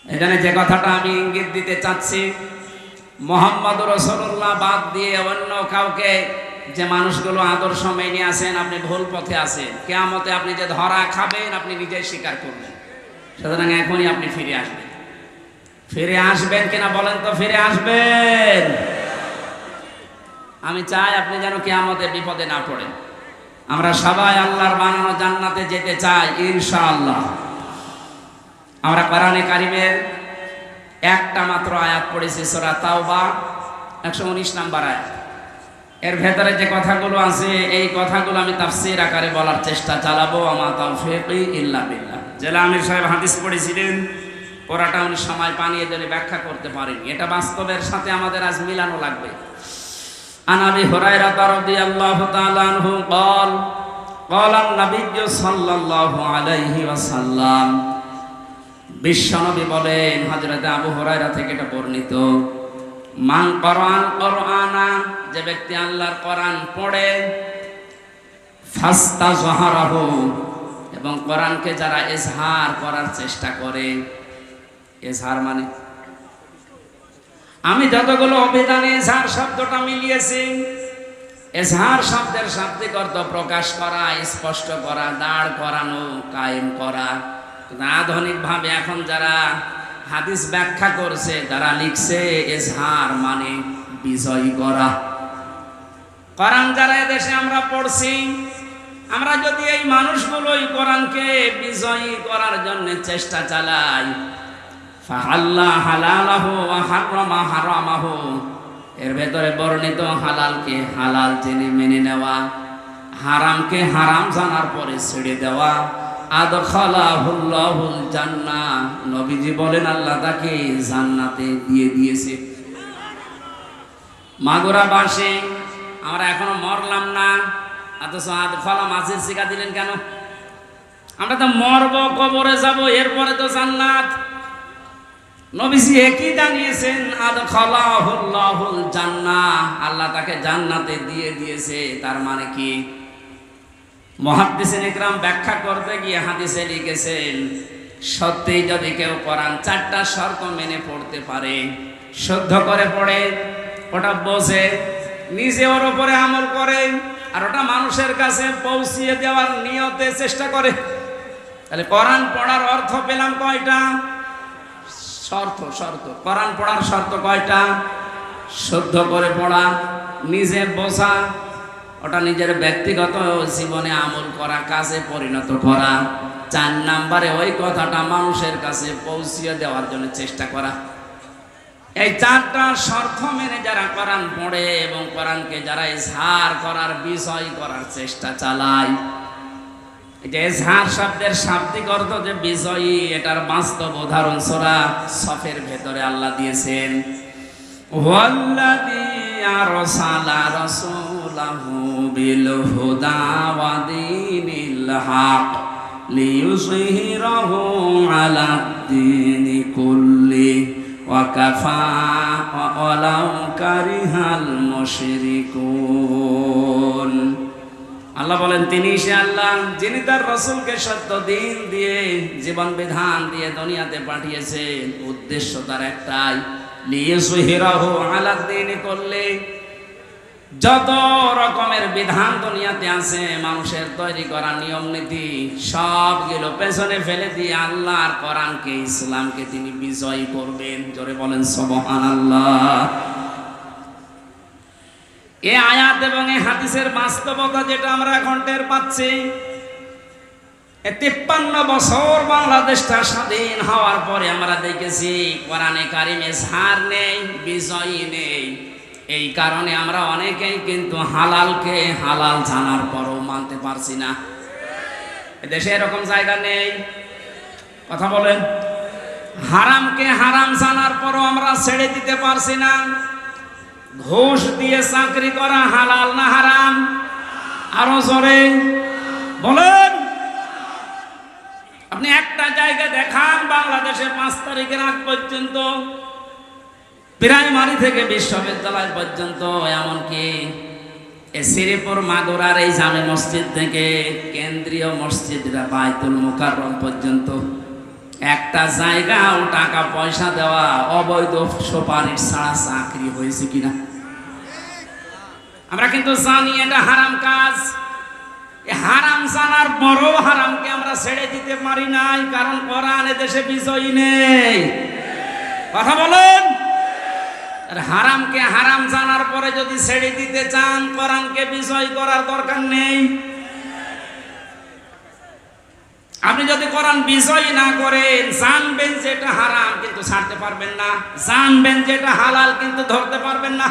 এখানে যে কথাটা আমি ইঙ্গিত দিতে চাচ্ছি, মুহাম্মদ রাসূলুল্লাহ বাদ দিয়ে অন্য কাউকে যে মানুষগুলো আদর্শ মেনে আছেন, আপনি ভুল পথে আছেন। কিয়ামতে আপনি যে ধরা খাবেন, আপনি নিজেই স্বীকার করবেন। সুতরাং এখনই আপনি ফিরে আসবেন। ফিরে আসবেন কিনা বলেন তো? ফিরে আসবেন। আমি চাই আপনি যেন কিয়ামতে বিপদে না পড়েন। আমরা সবাই আল্লাহর বানানো জান্নাতে যেতে চাই ইনশাআল্লাহ। আমরা কোরআনে কারিমের একটা মাত্র আয়াত পড়েছি, সূরা তাওবা 119 নম্বর আয়াত। এর ভেতরে যে কথাগুলো আছে, এই কথাগুলো আমি তাফসীর আকারে বলার চেষ্টা চালাবো। আমা তাওফীকি ইল্লা বিল্লাহ। জেলা আমির সাহেব হাদিস পড়েছিলেন, পড়াটা উনি সময় পানিয়ে জন্য ব্যাখ্যা করতে পারেন। এটা বাস্তবের সাথে আমাদের আজ মিলানো লাগবে। আন আবি হুরায়রা রাদিয়াল্লাহু তাআলা আনহু قال قال النبي সাল্লাল্লাহু আলাইহি ওয়াসাল্লাম, বিশ্বনবী বলেন, হযরত আবু হুরায়রা থেকে এটা বর্ণিত, মান কোরআন কোরআনা, যে ব্যক্তি আল্লাহর কোরআন পড়ে, ফাস্তাযহারাহু, এবং কোরআনকে যারা ইজহার করার চেষ্টা করে। ইজহার মানে, আমি যতগুলো অভিধানে ইজহার শব্দটা মিলিয়েছি, ইজহার শব্দের শাব্দিক অর্থ প্রকাশ করা, স্পষ্ট করা, দাঁড় করানো, কায়েম করা। আধুনিক ভাবে এখন যারা হাদিস ব্যাখ্যা করছে, যারা লিখছে, ইজহার মানে বিজয় করা। কোরআন যারা এদেশে আমরা পড়ছি, আমরা যদি এই মানুষগুলোই কোরআনকে বিজয়ী করার জন্য চেষ্টা চালাই, ফাআল্লা হালালাহু ওয়া হারামা হারামাহু, এর ভেতরে বর্ণিত হালালকে হালাল জেনে মেনে নেওয়া, হারামকে হারাম জানার পরে ছেড়ে দেওয়া, আদখালাহুল্লাহুল জান্নাহ, নবীজি বলেন আল্লাহ তাকে জান্নাতে দিয়ে দিয়েছে। মাগুরাবাসী আমরা এখনো মরলাম না, অথচ আদখালা মাঝে শিখা দিলেন কেন? আমরা তো মরবো, কবরে যাব, এরপরে তো জান্নাত। নবীজি একই জানিয়েছেন, আদখালাহুল্লাহুল জান্নাহ, আল্লাহ তাকে জান্নাতে দিয়ে দিয়েছে। তার মানে কি? মুহাদ্দিসিন ইকরাম ব্যাখ্যা করতে গিয়ে হাদিসে লিখেছেন, সত্যি যদি কেউ কোরআন 4টা শর্ত মেনে পড়তে পারে, শুদ্ধ করে পড়ে, ওটা বোঝে, নিজে ওর উপরে আমল করে, আর ওটা মানুষের কাছে পৌঁছিয়ে দেওয়ার নিয়তে চেষ্টা করে, তাহলে কোরআন পড়ার অর্থ পেলাম কয়টা? শর্ত। কোরআন পড়ার শর্ত কয়টা? শুদ্ধ করে পড়া, নিজে বোঝা, ওটা নিজের ব্যক্তিগত জীবনে আমল করা, কাজে পরিণত করা। 4 নম্বরে ওই কথাটা মানুষের কাছে পৌঁছিয়ে দেওয়ার জন্য চেষ্টা করা। এই 4টা শর্ত মেনে যারা কোরআন পড়ে এবং কোরআনকে যারা ইজহার করার, বিজয় করার চেষ্টা চালায়, এটা ইজহার শব্দের শাব্দিক অর্থ যে বিজয়ী, এটার বাস্তব উদাহরণ সূরা সফের ভেতরে আল্লাহ দিয়েছেন। ওয়াল্লাযী আরসালা রাসূলাহু বিল হুদা ওয়া দীনিল হক লিইয়ুযহিরাহু আলাদ দীনি কুল্লি ওয়া কাফা ওয়ালাউ কারিহাল মুশরিকুন। আল্লাহ বলেন, তিনি সে আল্লাহ যিনি তার রাসূলকে সত্য দিন দিয়ে, জীবন বিধান দিয়ে দুনিয়াতে পাঠিয়েছেন। উদ্দেশ্য তার একটাই, লিইয়ুযহিরাহু আলাদ দীনি কুল্লি, যত রকমের বিধান দুনিয়াতে আছে, মানুষের তৈরি করা নিয়ম নীতি, সবগুলো পেছনে ফেলে দিয়ে আল্লাহর কোরআনকে, ইসলামকে তিনি বিজয়ী করবেন। জোরে বলেন সুবহানাল্লাহ। এই আয়াত এবং এই হাদিসের বাস্তবতা যেটা আমরা এখন টের পাচ্ছি, 53 বছর বাংলাদেশটা স্বাধীন হওয়ার পরে আমরা দেখেছি কোরআনে কারিমে ইজহার নেই, বিজয়ী নেই। এই কারণে আমরা অনেকেই কিন্তু হালালকে হালাল জানার পরও মানতে পারছি না। দেশে এরকম জায়গা নেই, কথা বলেন। হারামকে হারাম জানার পরও আমরা ছেড়ে দিতে পারছি না। ঘুষ দিয়ে চাকরি করা হালাল না হারাম? আরো জোরে বলেন। আপনি একটা জায়গা দেখান বাংলাদেশে 5 তারিখের আগ পর্যন্ত, প্রাইমারি থেকে বিশ্ববিদ্যালয় পর্যন্ত, এমনকি শ্রীপুর মাগুরার এই জামে মসজিদ থেকে কেন্দ্রীয় মসজিদ বাইতুল মুকাররম পর্যন্ত একটা জায়গাও টাকা পয়সা দেওয়া, অবৈধ সুপারিশ ছাড়া চাকরি হয়েছে কিনা? আমরা কিন্তু জানি এটা হারাম কাজ। হারাম জানার পরও হারামকে আমরা ছেড়ে দিতে পারি নাই, কারণ কোরআন দেশে বিজয়ী নেই। কথা বলেন। হারামকে হারাম জানার পরে যদি ছেড়ে দিতে চান, কোরআনকে বিজয় করার দরকার নেই। আপনি যদি কোরআন বিজয় না করেন, জানবেন যেটা হারাম কিন্তু ছাড়তে পারবেন না, জানবেন যেটা হালাল কিন্তু ধরতে পারবেন না।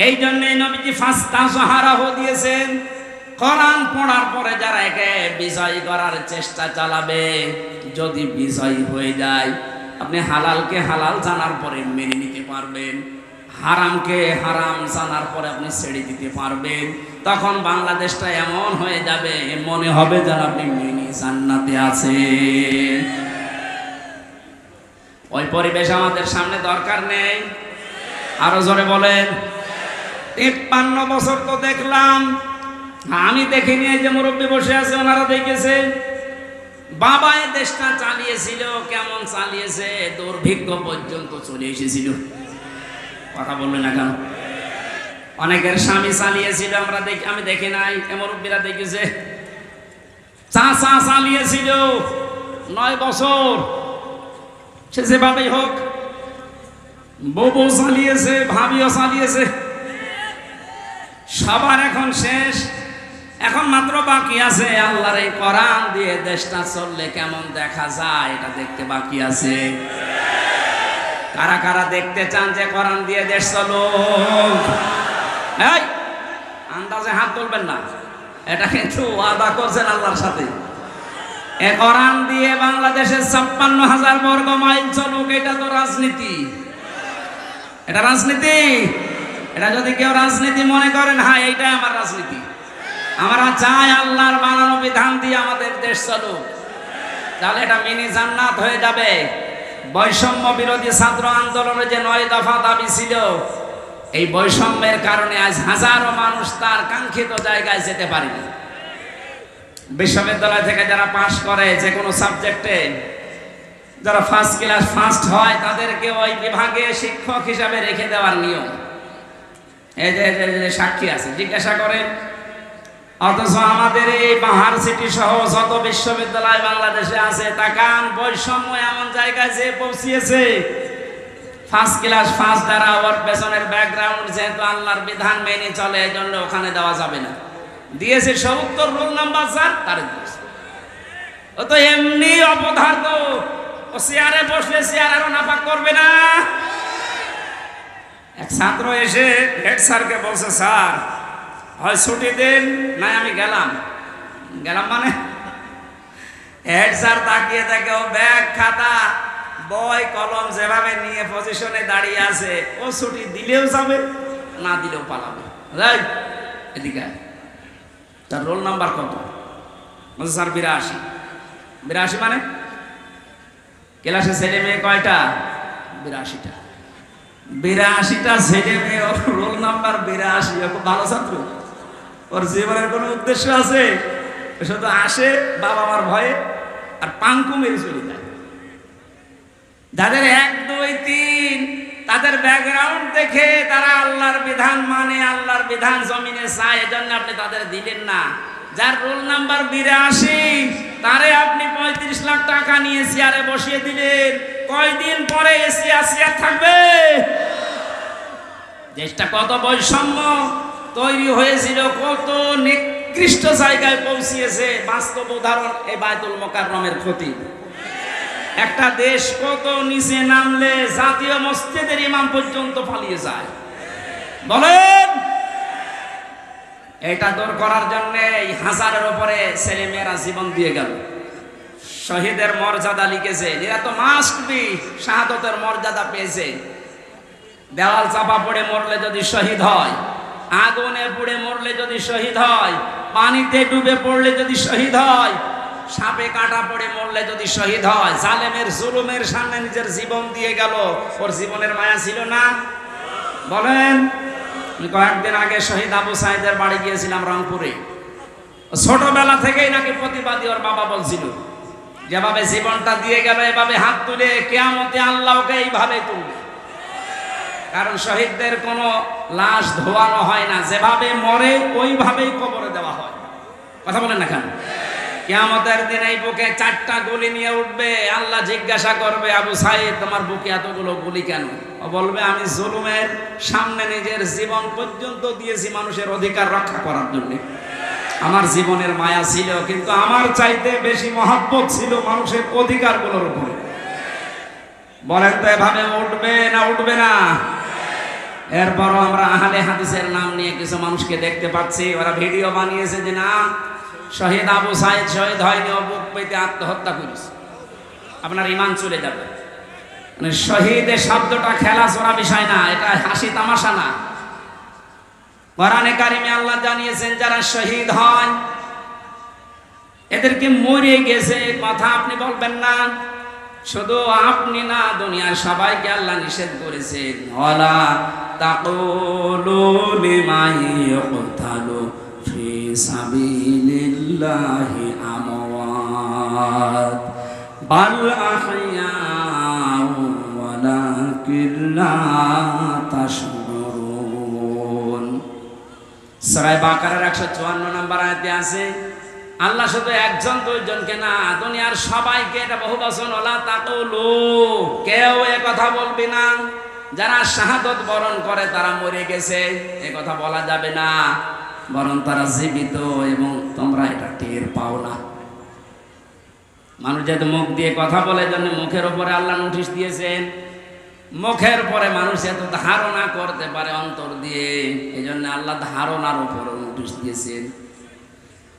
এই জন্যই নবীজি ফাস্তাযহারাহু দিয়েছেন। কোরআন পড়ার পরে যারা একে বিজয় করার চেষ্টা চালাবে, যদি বিজয় হয়ে যায়, আপনি হালালকে হালাল জানার পরে মেনে নিতে পারবেন, হারামকে হারাম জানার পরে আপনি ছেড়ে দিতে পারবেন। তখন বাংলাদেশটা এমন হয়ে যাবে, মনে হবে যেন আপনি মিনি জান্নাতে আছেন। ওই পরিবেশ আমাদের সামনে দরকার নেই। আরো জোরে বলেন। 53 বছর তো দেখলাম, আমি দেখিনি। এই যে মুরব্বী বসে আছে, ওনারা দেখেছে। বাবা এ দেশটা চালিয়েছিল, কেমন চালিয়েছে, দুর্ভিক্ষ পর্যন্ত চলে এসেছিল। কথা বলবেন না কেন? অনেকের স্বামী চালিয়েছিল, আমরা দেখি, আমি দেখি নাই, মুরব্বীরা দেখেছে। চাচা চালিয়েছিল 9 বছর, সে যেভাবেই হোক। বউ চালিয়েছে, ভাবিও চালিয়েছে। সবার এখন শেষ, এখন মাত্র বাকি আছে আল্লাহর এই কোরআন দিয়ে দেশটা চললে কেমন দেখা যায়, এটা দেখতে বাকি আছে। কারা কারা দেখতে চান যে কোরআন দিয়ে দেশ চলুক? এই আন্দাজে হাত তুলবেন না, এটা কিন্তু ওয়াদা করছেন আল্লাহর সাথে। এ কোরআন দিয়ে বাংলাদেশের 56,000 বর্গ মাইল চলুক, এটা তো রাজনীতি। এটা রাজনীতি। এটা যদি কেউ রাজনীতি মনে করেন, হ্যাঁ এইটাই আমার রাজনীতি, আমরা চাই আল্লাহর বানানো বিধান দিয়ে আমাদের দেশ চলুক, তাহলে এটা মিনি জান্নাত হয়ে যাবে। বৈষম্য বিরোধী ছাত্র আন্দোলনের যে 9 দফা দাবি ছিল, এই বৈষম্যের কারণে আজ হাজারো মানুষ তার কাঙ্ক্ষিত জায়গায় যেতে পারেনি। বিশ্ববিদ্যালয় থেকে যারা পাশ করে যে কোনো সাবজেক্টে, যারা ফার্স্ট ক্লাস ফার্স্ট হয়, তাদেরকে ওই বিভাগে শিক্ষক হিসাবে রেখে দেওয়ার নিয়ম। এই যে সাক্ষী আছে, জিজ্ঞাসা করেন। অথচ আমাদের এই বাহার সিটি সহ যত বিশ্ববিদ্যালয় বাংলাদেশে আছে, তাকান বৈষম্য এমন জায়গায় যে পৌঁছিয়েছে। ফার্স্ট ক্লাস ফার্স্ট দ্বারা ওর পেছনের ব্যাকগ্রাউন্ড যেহেতু আল্লাহর বিধান মেনে চলে, এই জন্য ওখানে দেওয়া যাবে না। দিয়েছে 70 রোল নাম্বার স্যার, তার দিয়েছে। ও তো এমনি অপদার্থ, ও চেয়ারে বসলে চেয়ার আরো নাপাক করবে না। এক ছাত্র এসে হেড স্যারকে বলছে, স্যার হয় ছুটি দেন, নাই আমি গেলাম। মানে হেড স্যার তাকিয়ে থাকে, ও ব্যাগ খাতা বই কলম যেভাবে নিয়ে পজিশনে দাঁড়িয়ে আছে, ও ছুটি দিলেও যাবে, না দিলেও পালাবে। এদিকে তার রোল নাম্বার কত? বলছে স্যার 82। 82 মানে ক্লাসে ছেলে মেয়ে কয়টা? 82টা। 82টা ছেলে মেয়ে, ওর রোল নাম্বার 82। খুব ভালো ছাত্র, ওর জীবনের কোনো উদ্দেশ্য আছে? শুধু আসে বাবা মার ভয়ে আর পাঙ্কু মেরে চলে যায়। যাদের 1, 2, 3 তাদের ব্যাকগ্রাউন্ড দেখে তারা আল্লাহর বিধান মানে, আল্লাহর বিধান জমিনে চায়, এজন্য আপনি তাদের দিলেন না। যার রোল নাম্বার 82, তারে আপনি 35 লাখ টাকা নিয়ে চেয়ারে বসিয়ে দিলেন। কয়দিন পরে এসি আসিয়া থাকবে? দেশটা কত বৈষম্য তৈরি হয়েছিল, কত নিকৃষ্ট জায়গায় পৌঁছিয়েছে। বাস্তব উদাহরণ এই বায়তুল মোকাররমের ক্ষতি। একটা দেশ কত নিচে নামলে জাতীয় মসজিদের ইমাম পর্যন্ত পালিয়ে যায়, বলেন। এটা দূর করার জন্য হাজারের উপরে ছেলে মেয়েরা জীবন দিয়ে গেল। শহীদের মর্যাদা লিখেছে, এরা তো মাস্ট বি শাহাদতের মর্যাদা পেয়েছে। দেওয়াল চাপা পড়ে মরলে যদি শহীদ হয়, আগুনে পুড়ে মরলে যদি শহীদ হয়, পানিতে ডুবে পড়লে যদি শহীদ হয়, সাপে কাটা পড়ে মরলে যদি শহীদ হয়, জালেমের জুলুমের সামনে নিজের জীবন দিয়ে গেল। ওর জীবনের মায়া ছিল না? বলেন। কয়েকদিন আগে শহীদ আবু সাইদের বাড়ি গিয়েছিলাম রংপুরে। ছোটবেলা থেকেই নাকি প্রতিবাদী ওর বাবা বলছিল, যেভাবে জীবনটা দিয়ে গেল এভাবে হাত তুলে কিয়ামতে আল্লাহ ওকে এইভাবে তুলবে। কারণ শহীদদের কোনো লাশ ধোয়ানো হয় না, যেভাবে মরে ওইভাবেই কবরে দেওয়া হয়। কথা বলেন না কেন? কিয়ামতের দিন এই বুকে 4টা গুলি নিয়ে উঠবে। আল্লাহ জিজ্ঞাসা করবে, আবু সাইদ তোমার বুকে এতগুলো গুলি কেন? ও বলবে, আমি জুলুমের সামনে নিজের জীবন পর্যন্ত দিয়েছি মানুষের অধিকার রক্ষা করার জন্য। আমার জীবনের মায়া ছিল, কিন্তু আমার চাইতে বেশি মহব্বত ছিল মানুষের অধিকারগুলোর উপরে। বলেন তো এভাবে উঠবে না উঠবে না? এরপরও আমরা আহলে হাদিসের নাম নিয়ে কিছু মানুষকে দেখতে পাচ্ছি, ওরা ভিডিও বানিয়েছে যে না শহীদ আবু সাইদ শহীদ হয়নি, ও বুক পেতে আত্মহত্যা করেছে। আপনার ঈমান চলে যাবে। মানে শহীদের শব্দটা খেলাচোরা বিষয় না, এটা হাসি তামাশা না। কোরআনে কারিমে আল্লাহ জানিয়েছেন, যারা শহীদ হয় এদেরকে মরে গেছে কথা আপনি বলবেন না। শুধু আপনি না, দুনিয়ার সবাইকে আল্লাহ নিষেধ করেছেন, ওয়ালা তাকুলু লিমান ইয়ুকতালু ফি সাবিলিল্লাহি আমওয়াত বাল আহইয়াউ ওয়ালাকিন লা তাশউরুন। সূরা বাকারার 154 নম্বর আয়াতে আছে, আল্লাহ শুধু 1 2জনকে না, দুনিয়ার সবাইকে, এটা বহু বচন, ওলা তাকুলু, কেউ এ কথা বলবি না। যারা শাহাদত বরণ করে তারা মরে গেছে এ কথা বলা যাবে না, বরং তারা জীবিত এবং তোমরা এটা টের পাও না। মানুষ যেহেতু মুখ দিয়ে কথা বলে, জন্য মুখের উপরে আল্লাহ নোটিশ দিয়েছেন। মুখের পরে মানুষ এত ধারণা করতে পারে অন্তর দিয়ে, এই জন্য আল্লাহ ধারণার উপরে নোটিশ দিয়েছেন।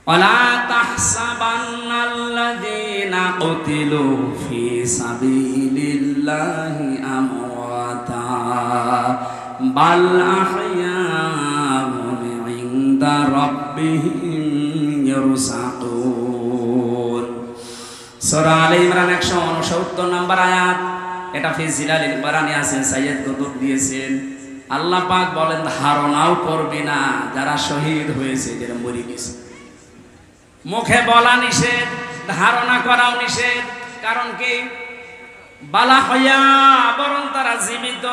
ওয়ালা তাহসাবান্নাল্লাযীনা কুতিলু ফি সাবিলিল্লাহি আমওয়াতা বাল আহইয়াউন ইনদা রাব্বিহিম ইরসাকুন। সূরা আলে ইমরান 169 নম্বর আয়াত। এটা ফিজিলালিল বারানি আছেন, সাইয়্যেদ কুতুব দিয়েছেন। আল্লাহ পাক বলেন ধারণাও করবি না যারা শহীদ হয়েছে, যারা মরে গেছে। মুখে বলা নিষেধ, ধারণা করাও নিষেধ। কারণ কি? বালা হইয়া, বরং তারা জীবিত।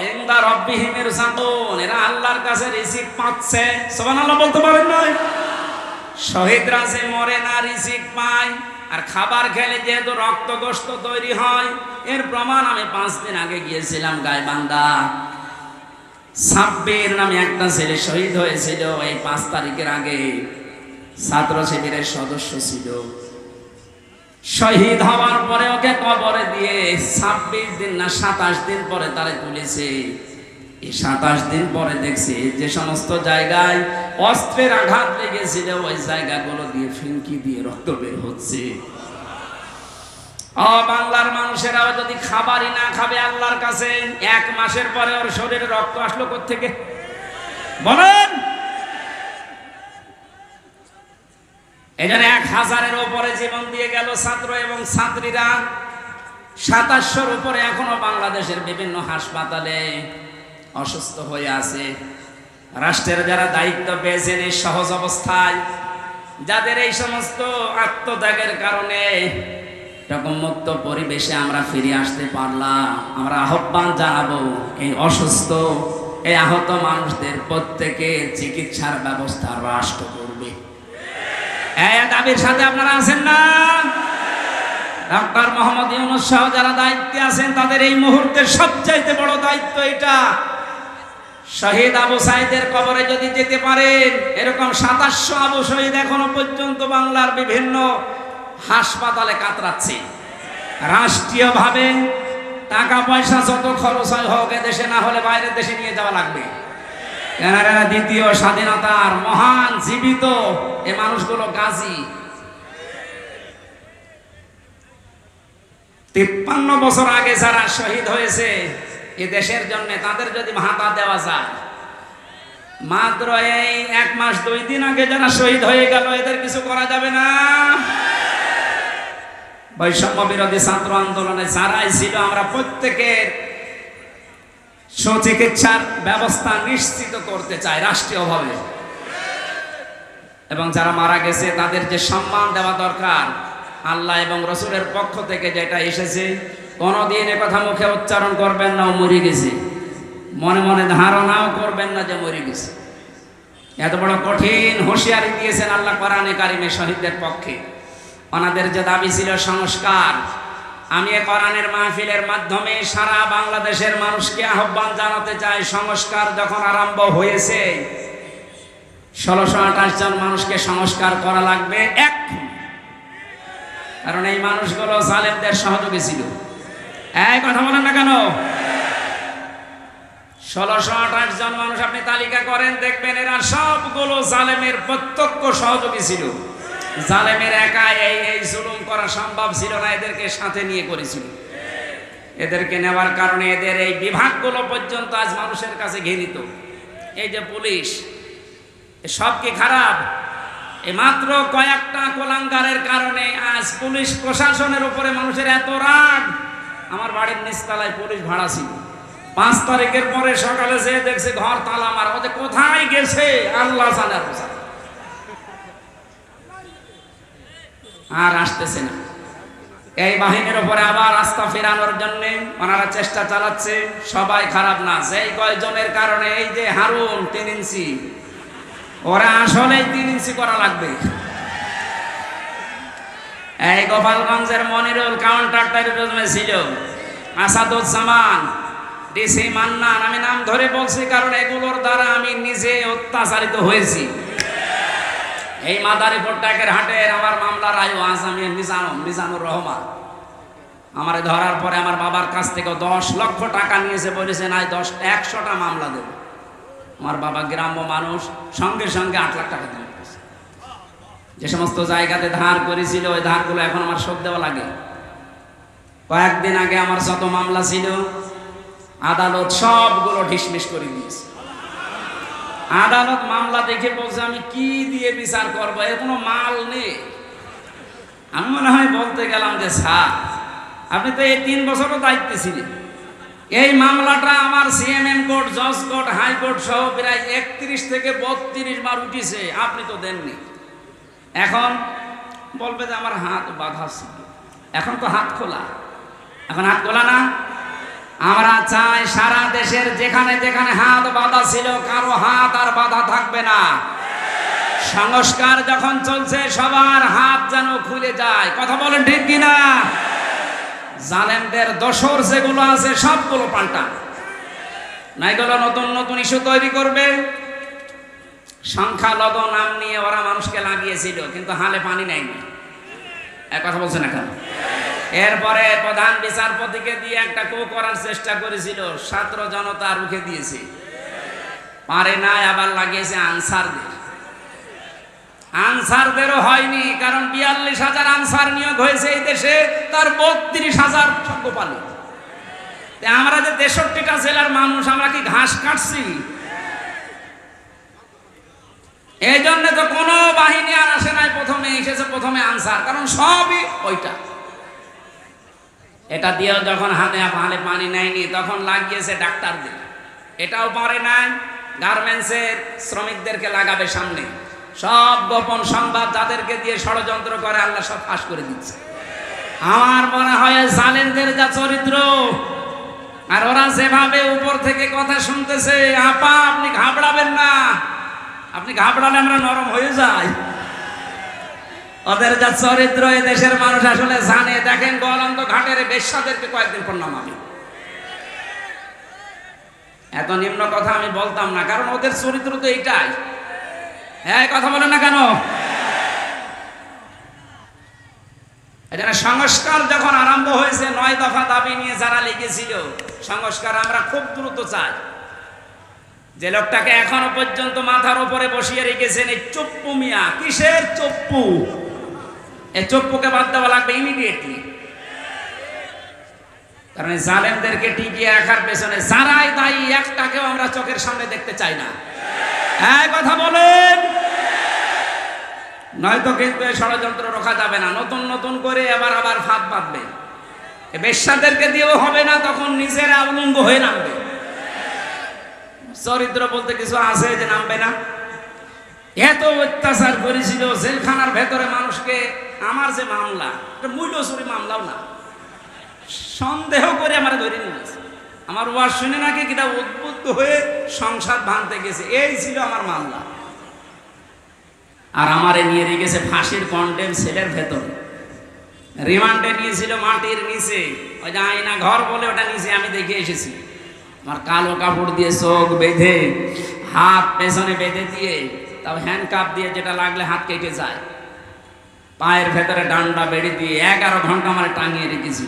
ইনদা রাব্বিহিম ইরসাকুন, এরা আল্লাহর কাছে রিজিক পাচ্ছে। সুবহানাল্লাহ বলতে পারেন না? শহীদরা যে মরে না, রিজিক পায়। আর খাবার খেলে যেহেতু রক্ত গোশত তৈরি হয়, এর প্রমাণ আমি 5 দিন আগে গিয়েছিলাম গাইবান্ধা। সাব্বির নামে একটা ছেলে শহীদ হয়েছিল এই 5 তারিখের আগে। ছাত্র শিবিরের সদস্য ছিল। শহীদ হওয়ার পরে ওকে কবরে দিয়ে 26 দিন না 27 দিন পরে তারে তুলেছে। এই 27 দিন পরে দেখছি যে সমস্ত জায়গায় অস্ত্রের আঘাত লেগেছিল, ওই জায়গাগুলো দিয়ে ফিনকি দিয়ে রক্ত বের হচ্ছে। বাংলার মানুষেরাও যদি খাবারই না খাবে আল্লাহর কাছে, 1 মাসের পরে ওর শরীরে রক্ত আসলো কোত্থেকে বলেন? এখানে 1000-এর উপরে জীবন দিয়ে গেল ছাত্র এবং ছাত্রীরা। 2700-র উপরে এখনো বাংলাদেশের বিভিন্ন হাসপাতালে অসুস্থ হয়ে আছে। রাষ্ট্রের যারা দায়িত্ব পেয়েছেন এই সহজ অবস্থায়, যাদের এই সমস্ত আত্মত্যাগের কারণে এরকম মুক্ত পরিবেশে আমরা ফিরে আসতে পারলাম, আমরা আহ্বান জানাবো এই অসুস্থ, এই আহত মানুষদের প্রত্যেকের চিকিৎসার ব্যবস্থা রাষ্ট্র করবে। এই দাবির সাথে আপনারা আছেন না? ডক্টর মোহাম্মদ ইউনূস সহ যারা দায়িত্বে আছেন, তাদের এই মুহূর্তের সবচাইতে বড় দায়িত্ব এটা। শহীদ আবু সাঈদের কবরে যদি যেতে পারেন, এরকম 2700 আবু শহীদ এখনো পর্যন্ত বাংলার বিভিন্ন হাসপাতালে কাতরাচ্ছে। রাষ্ট্রীয়ভাবে টাকা পয়সা যত খরচ হয় হোক, দেশে না হলে বাইরের দেশে নিয়ে যাওয়া লাগবে। এনারা দ্বিতীয় স্বাধীনতার মহান জীবিত এই মানুষগুলো গাজী। 53 বছর আগে যারা শহীদ হয়েছে এ দেশের জন্য, তাদের যদি ভাতা দেওয়া যায়, মাত্র এই 1 মাস 2 দিন আগে যারা শহীদ হয়ে গেল, এদের কিছু করা যাবে না? বৈষম্য বিরোধী ছাত্র আন্দোলনে যারাই ছিল, আমরা প্রত্যেকের সুচিকিৎসার ব্যবস্থা নিশ্চিত করতে চাই রাষ্ট্রীয়ভাবে। এবং যারা মারা গেছে তাদের যে সম্মান দেওয়া দরকার, আল্লাহ এবং রসুলের পক্ষ থেকে যেটা এসেছে, কোনোদিন এ কথা মুখে উচ্চারণ করবেন না ও মরে গেছে, মনে মনে ধারণাও করবেন না যে মরে গেছে। এত বড় কঠিন হুঁশিয়ারি দিয়েছেন আল্লাহ কোরআনে কারিমে শহীদদের পক্ষে। ওনাদের যে দাবি ছিল সংস্কার, আমি এ কোরআনের মাহফিলের মাধ্যমে সারা বাংলাদেশের মানুষকে আহ্বান জানাতে চাই, সংস্কার যখন আরম্ভ হয়েছে 1628 জন মানুষকে সংস্কার করা লাগবে এখন। কারণ এই মানুষগুলো জালেমদের সহযোগী ছিল। এই কথা বলেন না কেন? 1628 জন মানুষ আপনি তালিকা করেন, দেখবেন এরা সবগুলো জালেমের প্রত্যক্ষ সহযোগী ছিল। জালেমের একা এই জুলুম করা সম্ভব ছিল না, এদেরকে সাথে নিয়ে করেছিল। এদেরকে নেওয়ার কারণে এদের এই বিভাগগুলো পর্যন্ত আজ মানুষের কাছে ঘৃণিত। এই যে পুলিশ, সব কি খারাপ? এই মাত্র কয়েকটা কোলাঙ্গারের কারণে আজ পুলিশ প্রশাসনের উপরে মানুষের এত রাগ। আমার বাড়ির নিচতলায় পুলিশ ভাড়া ছিল, 5 তারিখের পরে সকালে যেয়ে দেখছে ঘর তালা মারা। ওদের কোথায় গেছে আল্লাহ জানে, আর আসতেছে না। এই বাহিনীর উপরে আবার আস্থা ফেরানোর জন্য ওনারা চেষ্টা চালাচ্ছে। সবাই খারাপ না, যেই কয়জনের কারণে এই যে হারুন 3 ইঞ্চি, ওরা আসলে 3 ইঞ্চি করা লাগবে। এই গোপালগঞ্জের মনিরুল কাউন্টার টেরোরিজমে ছিল, আসাদুজ্জামান, ডিসি মান্নান, আমি নাম ধরে বলছি কারণ এগুলোর দ্বারা আমি নিজে অত্যাচারিত হয়েছি। এই মাদারীপুর ট্যাকের হাটের আমার মামলার আয়ু আসামি মিজানুর রহমান, আমার ধরার পরে আমার বাবার কাছ থেকে 10 লক্ষ টাকা নিয়েছে, বলেছে নাই 100টা মামলা দেব। আমার বাবা গ্রাম্য মানুষ, সঙ্গে সঙ্গে 8 লাখ টাকা দিল। যে সমস্ত জায়গাতে ধার করেছিল ওই ধারগুলো এখন আমার শোধ দেওয়া লাগে। কয়েকদিন আগে আমার যত মামলা ছিল আদালত সবগুলো ঢিসমিস করে দিয়েছে। আদালত মামলা দেখে বলছে আমি কি দিয়ে বিচার করবো, এর কোনো মাল নেই। আমি মনে হয় বলতে গেলাম যে স্যার আপনি তো এই 3 বছরও দায়িত্বে ছিলেন। এই মামলাটা আমার সিএমএম কোর্ট, জজ কোর্ট, হাইকোর্ট সহ প্রায় 31 থেকে 32 বার উঠেছে, আপনি তো দেননি। এখন বলবে যে আমার হাত বাঁধা ছিল, এখন তো হাত খোলা। এখন হাত খোলা না? আমরা চাই সারা দেশের যেখানে যেখানে হাত বাঁধা ছিল কারো হাত আর বাঁধা থাকবে না। সংস্কার যখন চলছে সবার হাত যেন খুলে যায়। কথা বলেন ঠিক কিনা? জালেমদের দোসর যেগুলো আছে সবগুলো পাল্টা, না এগুলো নতুন নতুন ইস্যু তৈরি করবে। সংখ্যালঘু নাম নিয়ে ওরা মানুষকে লাগিয়েছিল, কিন্তু হালে পানি নেয়নি। এক কথা বলছে না কেন? এরপরে প্রধান বিচারপতিকে দিয়ে একটা কো করার চেষ্টা করেছিল, ছাত্র জনতা রুখে দিয়েছে, পারে না। আবার লাগিয়েছে আনসারদের। আনসারদেরও হয়নি, কারণ 42,000 আনসার নিয়োগ হয়েছে এই দেশে, তার 32,000 সঙ্গপালি। আমরা যে 63টা জেলার মানুষ, আমরা কি ঘাস কাটছি? এই জন্য তো কোনো বাহিনী আর আসে নাই, প্রথমে এসেছে প্রথমে আনসার, কারণ সবই ওইটা। এটা দিয়েও যখন হাতে পানি নেয়নি, তখন লাগিয়েছে ডাক্তারদের। এটাও পারে নাই, গার্মেন্টসের শ্রমিকদেরকে লাগাবে সামনে। সব গোপন সংবাদ যাদেরকে দিয়ে ষড়যন্ত্র করে আল্লাহ সব ফাঁস করে দিচ্ছে। আমার মনে হয় জালেমদের যা চরিত্র, আর ওরা যেভাবে উপর থেকে কথা শুনতেছে, আপা আপনি ঘাবড়াবেন না, আপনি ঘাবড়ালে আমরা নরম হয়ে যাই। ওদের যা চরিত্র এই দেশের মানুষ আসলে জানে। দেখেন গোয়ালন্দ ঘাটের বেশ্যাদেরকে কয়েকদিন পর নামাবে। এত নিম্ন কথা আমি বলতাম না, কারণ ওদের চরিত্র তো এইটাই। হ্যাঁ, কথা বলেন না কেন? এখানে সংস্কার যখন আরম্ভ হয়েছে, 9 দফা দাবি নিয়ে যারা লিখেছিল সংস্কার আমরা খুব দ্রুত চাই। যে লোকটাকে এখনো পর্যন্ত মাথার উপরে বসিয়ে রেখেছেন এই চপ্পু মিয়া। কিসের চপ্পু? এই চপ্পুকে বাদ দেওয়া লাগবে ইমিডিয়েটলি। কারণ এই জালেমদেরকে টিকিয়ে রাখার পেছনে যারাই দায়ী, একটাকেও আমরা চোখের সামনে দেখতে চাই না। হ্যাঁ, কথা বলেন। নয়তো কিন্তু এই ষড়যন্ত্র রোখা যাবে না। নতুন নতুন করে আবার ফাঁদ পাতবে। বেশ্যাদেরকে দিয়েও হবে না, তখন নিজেরা উলঙ্গ হয়ে নামবে। চরিত্র বলতে কিছু আছে যে নামবে না? এত অত্যাচার করেছিল জেলখানার ভেতরে মানুষকে। আমার যে মামলা, এটা মূল্যচুরি মামলাও না, সন্দেহ করে আমার ধরে নিয়েছে। আমার ওয়াজ শুনে নাকি কিটা উদ্বুদ্ধ হয়ে সংসার ভাঙতে গেছে, এই ছিল আমার মামলা। আর আমারে নিয়ে রেখেছে ফাঁসির কন্ডেম সেলের ভেতরে। রিমান্ডে নিয়েছিল মাটির নিচে, ওই যে আয়না ঘর বলে ওটা নিচে, আমি দেখে এসেছি। আমার কালো কাপড় দিয়ে চোখ বেঁধে, হাত পেছনে বেঁধে দিয়ে, তারপর হ্যান্ডকাপ দিয়ে, যেটা লাগলে হাত কেটে যায়, পায়ের ভেতরে ডান্ডা বেড়ে দিয়ে 11 ঘন্টা আমার টাঙিয়ে রেখেছি।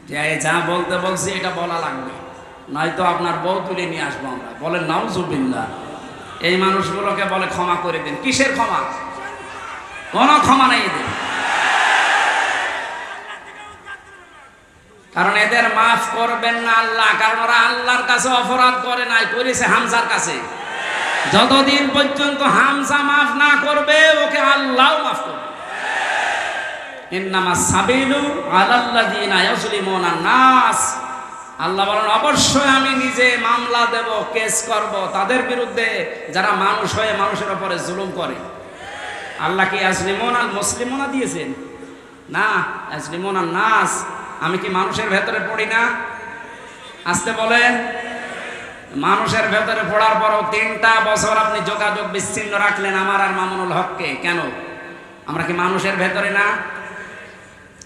যে যা বলতে বলছি এটা বলা লাগবে, নয়তো আপনার বউ তুলে নিয়ে আসবো আমরা। বলেন নাউজুবিল্লাহ। এই মানুষগুলোকে বলে ক্ষমা করে দেন। কিসের ক্ষমা? কোনো ক্ষমা নেই এদের। কারণ এদের মাফ করবেন না আল্লাহ, কারণ ওরা আল্লাহর কাছে অপরাধ করে নাই, করেছে হামজার কাছে। যতদিন পর্যন্ত হামজা মাফ না করবে, ওকে আল্লাহ মাফ করবে। ইন্নামাস সাবিলু আলাল্লাযিনা ইয়াজলিমুনা নাস। আল্লাহ বলেন, অবশ্যই আমি নিজে মামলা দেব, কেস করব তাদের বিরুদ্ধে যারা মানুষ হয়ে মানুষের উপরে জুলুম করে। আল্লাহ কি ইয়াজলিমুনা মুসলিমুনা দিয়েছেন? না, ইয়াজলিমুনা নাস। আমি কি মানুষের ভেতরে পড়ি না? আসতে বলেন। মানুষের ভেতরে পড়ার পরও 3টা বছর আপনি যোগাযোগ বিচ্ছিন্ন রাখলেন আমার আর মামুনুল হককে। কেন? আমরা কি মানুষের ভেতরে না?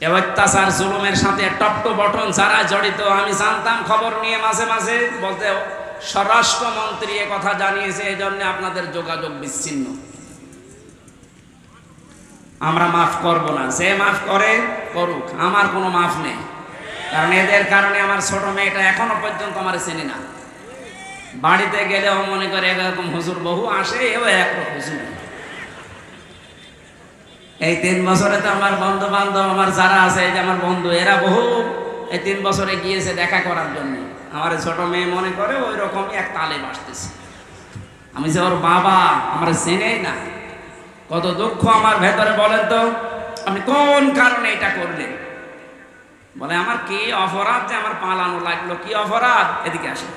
এ অত্যাচার জুলুমের সাথে টপ টু বটন যারা জড়িত, আমি জানতাম খবর নিয়ে মাঝে মাঝে বলতে, স্বরাষ্ট্রমন্ত্রী এ কথা জানিয়েছে, এই জন্য আপনাদের যোগাযোগ বিচ্ছিন্ন। আমরা মাফ করব না। যে মাফ করে করুক, আমার কোনো মাফ নেই। কারণ এদের কারণে আমার ছোট মেয়েটা এখনো পর্যন্ত আমার চেনে না। বাড়িতে গেলেও মনে করে এরকম হুজুর বহু আসে, এও একরকম হুজুর। এই 3 বছরে তো আমার বন্ধু বান্ধব আমার যারা আছে, এই যে আমার বন্ধু, এরা বহু এই 3 বছরে গিয়েছে দেখা করার জন্য। আমার ছোট মেয়ে মনে করে ওই রকমই এক তালে বাসতেছে। আমি যে ওর বাবা, আমার চেনেই না। কত দুঃখ আমার ভেতরে, বলেন তো আপনি কোন কারণে এটা করলেন? বলে আমার কি অপরাধ যে আমার পালানো লাগলো, কি অপরাধ? এদিকে আসে,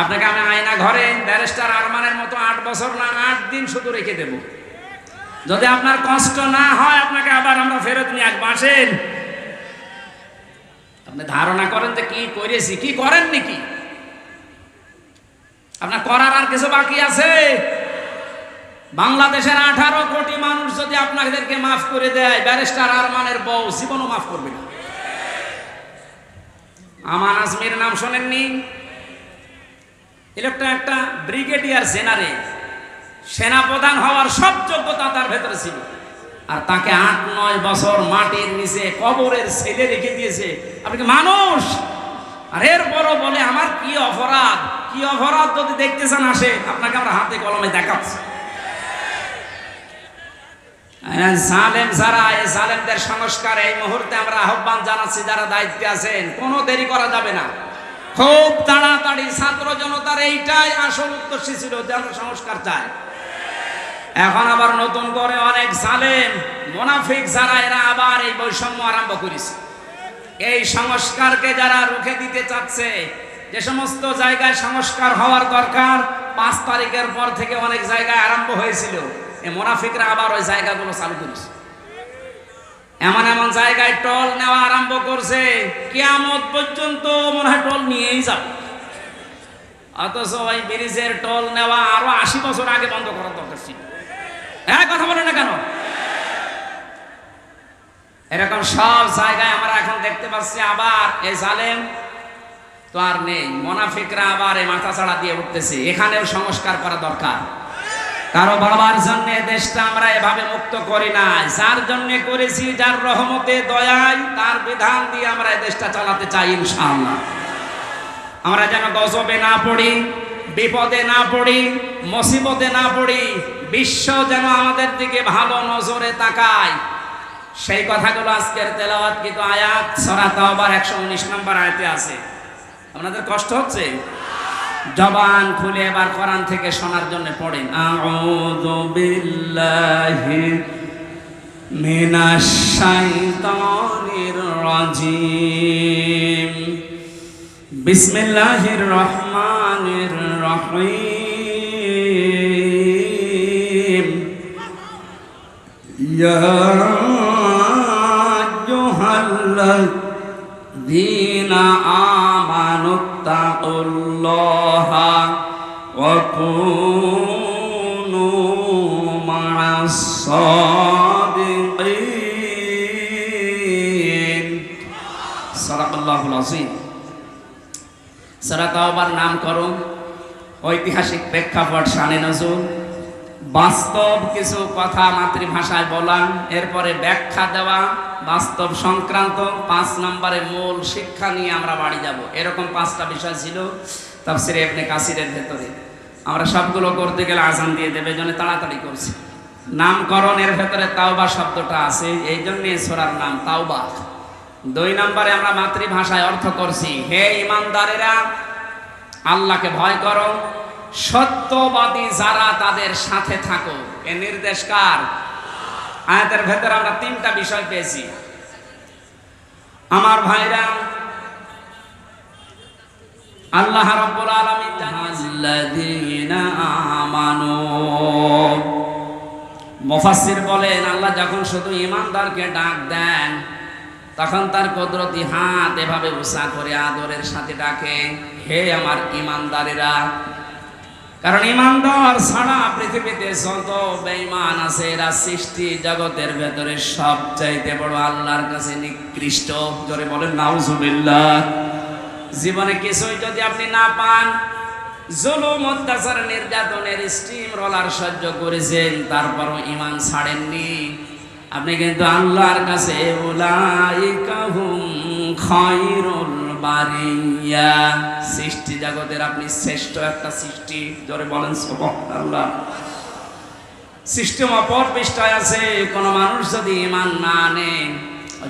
আপনাকে আমি আয়না ঘরে ব্যারিস্টার আরমানের মতো 8 বছর না 8 দিন শুধু রেখে দেব, যদি আপনার কষ্ট না হয় আপনাকে আবার আমরা ফেরত নিয়ে আসবো, আসেন। আপনি ধারণা করেন যে কি করেছি, কি করেন নাকি? আপনার করার আর কিছু বাকি আছে? বাংলাদেশের 18 কোটি মানুষ যদি আপনাদেরকে মাফ করে দেয়, ব্যারিস্টার আরমানের বউ জীবনও মাফ করবে না। আমান আজমির নাম শোনেননি? একটা ব্রিগেডিয়ার জেনারেল, সেনাপ্রধান হওয়ার সব যোগ্যতা তার ভেতরে ছিল, আর তাকে 8-9 বছর মাটির নিচে কবরের ছেলে রেখে দিয়েছে। আপনি কি মানুষ? আর এরপরও বলে আমার কি অপরাধ, কি অপরাধ যদি দেখতে চান আসে, আপনাকে আমরা হাতে কলমে দেখাচ্ছি। জালেম যারা, এই জালেমদের সংস্কার এই মুহূর্তে আমরা আহ্বান জানাচ্ছি, যারা দায়িত্বে আছেন, কোনো দেরি করা যাবে না, খুব তাড়াতাড়ি। ছাত্র জনতার এইটাই আসল উদ্দেশ্য ছিল যে আমরা সংস্কার চাই। এখন আবার নতুন করে অনেক জালেম মুনাফিক যারা, এরা আবার এই বৈষম্য আরম্ভ করেছে। এই সংস্কারকে যারা রুখে দিতে চাচ্ছে, যে সমস্ত জায়গায় সংস্কার হওয়ার দরকার 5 তারিখের পর থেকে অনেক জায়গায় আরম্ভ হয়েছিল, এই মুনাফিকরা আবার ওই জায়গাগুলো চালু করেছে। এমন এমন জায়গায় টোল নেওয়া আরম্ভ করছে, কিয়ামত পর্যন্ত মনে হয় টোল নিয়েই যাবে। অথচ ওই ব্রিজের টোল নেওয়া আরো 80 বছর আগে বন্ধ করার দরকার ছিল। কথা বলে না কেন? এরকম সব জায়গায় আমরা এখন দেখতে পাচ্ছি আবার এই জালেম তো আর নেই, মুনাফিকরা আবার এই মাথা ছাড়া দিয়ে উঠতেছে। এখানেও সংস্কার করা দরকার। কারো বাবার জন্য দেশটা আমরা এভাবে মুক্ত করি না, যার জন্য করেছি, যার রহমতে দয়ায় তার বিধান দিয়ে আমরা এই দেশটা চালাতে চাই ইনশাআল্লাহ। আমরা যেন গজবে না পড়ি, বিপদে না পড়ি, মুসিবতে না পড়ি, বিশ্ব যেন আমাদের দিকে ভালো নজরে তাকায়, সেই কথাগুলো আজকের তেলাওয়াতকৃত আয়াত সূরা তাওবার 119 নম্বর আয়াতে আছে। আপনাদের কষ্ট হচ্ছে? জবান খুলে এবার কোরআন থেকে শোনার জন্য পড়েন। আউযু বিল্লাহি মিনাশ শাইতানির রাজিম। বিসমিল্লাহির রহমানির রহিম। ইয়া আইয়ুহাল্লাযীনা আমানুত্তাকুল্লাহা ওয়া কুনু মা'আস সাদিকিন। সাদাকাল্লাহুল আযীম। সূরা তাওবার নামকরণ, ঐতিহাসিক প্রেক্ষাপট, শানে নজুল, বাস্তব কিছু কথা মাতৃভাষায় বলা, এরপরে ব্যাখ্যা দেওয়া, বাস্তব সংক্রান্ত 5 নম্বরে মূল শিক্ষা নিয়ে আমরা বাড়ি যাব। এরকম 5টা বিষয় ছিল তাফসীরে ইবনে কাসিরের ভেতরে। আমরা সবগুলো করতে গেলে আজান দিয়ে দেবে, জন্য তাড়াতাড়ি করছি। নামকরণের ভেতরে তাওবা শব্দটা আছে, এই জন্য সূরার নাম তাওবা। 2 নম্বরে আমরা মাতৃভাষায় অর্থ করছি, হে ঈমানদারেরা আল্লাহকে ভয় করো, সত্যবাদী যারা তাদের সাথে থাকো। এ নির্দেশ কার? আয়াতের ভেতরে আমরা 3টা বিষয় পেয়েছি। আমার ভাইরা, আল্লাহ রাব্বুল আলামিন আল্লাযীনা আমানু, মুফাসসির বলেন আল্লাহ যখন শুধু ঈমানদারকে ডাক দেন, তখন তার কুদরতি হাত এভাবে উঁচা করে আদরের সাথে ডাকে, হে আমার ঈমানদারেরা। কারণ ঈমানদার ছাড়া পৃথিবীতে যত বেঈমান আছে, এরা সৃষ্টি জগতের ভেতরে সবচাইতে বড় আল্লাহর কাছে নিকৃষ্ট। জোরে বলেন নাউজুবিল্লাহ। জীবনে কিছুই যদি আপনি না পান, জুলুম, অত্যাচার, নির্যাতনের স্টিম রোলার সহ্য করেছেন, তারপরও ঈমান ছাড়েননি, আপনি কিন্তু আল্লাহর কাছে উলাইকা হুম খায়রুল বারিয়া, সৃষ্টি জগতের আপনি শ্রেষ্ঠ একটা সৃষ্টি। জোরে বলেন সুবহানাল্লাহ। সিস্টেম অপর পৃষ্ঠায় আছে, কোন মানুষ যদি ঈমান না আনে,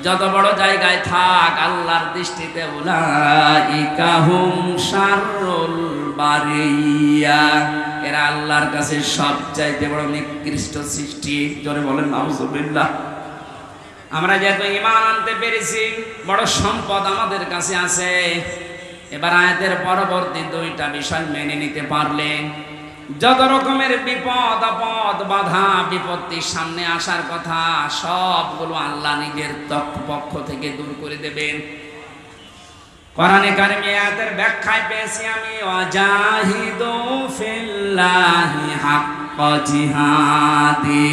যত বড় জায়গায় থাক, আল্লাহর দৃষ্টিতে উলাইকা হুম শাররুল বারিয়া, এরা আল্লাহর কাছে সবচাইতে বড় নিকৃষ্ট সৃষ্টি। জোরে বলেন নাউজুবিল্লাহ। আমরা যেহেতু ঈমান আনতে পেরেছি, বড় সম্পদ আমাদের কাছে আছে। এবার আয়াতের পরবর্তী দুইটা বিষয় মেনে নিতে পারলে যত রকমের বিপদ আপদ বাধা বিপত্তির সামনে আসার কথা সবগুলো আল্লাহ নিজের পক্ষ থেকে দূর করে দেবেন। কোরআনে কারিমে আয়াতের ব্যাখ্যায় পেয়েছি আমি, ওয়াজাহিদু ফিল্লাহি হাক্কা জিহাদি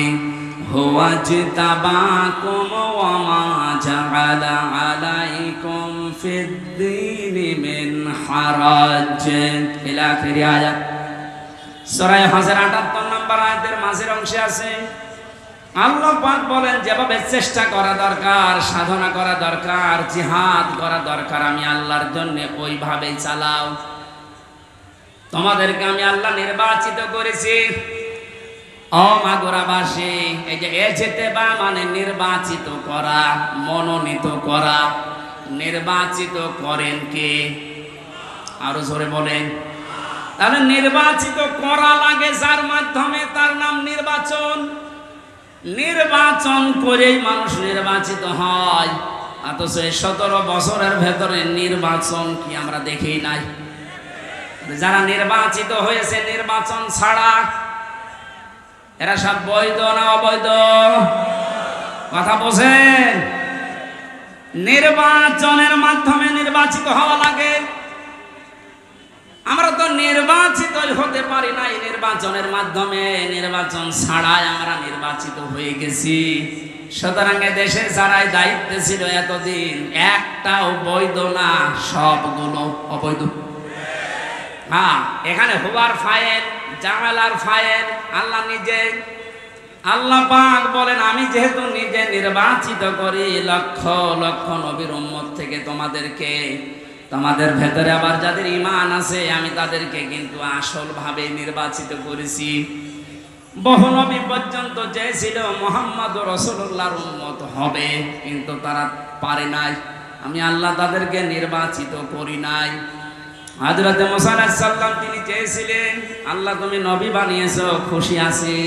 হুয়া জিতাবাকুম ওয়া মা জাআলা আলাইকুম ফিদ-দীনি মিন হারাজ ইলা আখিরি আয়াত। সূরা হজের ৭৮ নম্বর আয়াতের মাঝের অংশে আছে আল্লাহ পাক বলেন, যেভাবে চেষ্টা করা দরকার, সাধনা করা দরকার, জিহাদ করা দরকার, আমি আল্লাহর জন্য ওইভাবেই চালাও। তোমাদেরকে আমি আল্লাহ নির্বাচিত করেছি। ও মাগুরাবাসী, এই যে এজেতেবা মানে নির্বাচিত করা, মনোনীত করা। নির্বাচিত করেন কে? আরো জোরে বলেন। তাহলে নির্বাচিত করা লাগে যার মাধ্যমে, তার নাম নির্বাচন। নির্বাচন করেই মানুষ নির্বাচিত হয়। অথচ 17 বছরের ভেতরে নির্বাচন কি আমরা দেখি নাই? যারা নির্বাচিত হয়েছে নির্বাচন ছাড়া, এরা সব বৈধ না অবৈধ? কথা বোঝেন? নির্বাচনের মাধ্যমে নির্বাচিত হওয়া লাগে। আমরা তো নির্বাচিত হতে পারি নাই নির্বাচনের মাধ্যমে, নির্বাচন ছাড়াই আমরা নির্বাচিত হয়ে গেছি। সুতরাং দেশে যারাই দায়িত্বে ছিল এতদিন, একটাও বৈধ না, সবগুলো অবৈধ। হ্যাঁ, এখানে হুবার ফাইল, জামেলার ফাইল আল্লাহ নিজে। আল্লাহ পাক বলেন, আমি যেহেতু নিজে নির্বাচিত করি লক্ষ লক্ষ নবীর উম্মত থেকে তোমাদেরকে, তোমাদের ভেতরে আবার যাদের ঈমান আছে আমি তাদেরকে কিন্তু আসল ভাবে নির্বাচিত করেছি। বহু নবী পর্যন্ত চেয়েছিল মুহাম্মদ রাসূলুল্লাহর উম্মত হবে, কিন্তু তারা পারে নাই। আমি আল্লাহ তাদেরকে নির্বাচিত করি নাই। হযরত মুসা আলাইহিস সালাম তিনি চেয়েছিলেন, আল্লাহ তুমি নবী বানিয়েছো, খুশি আছি।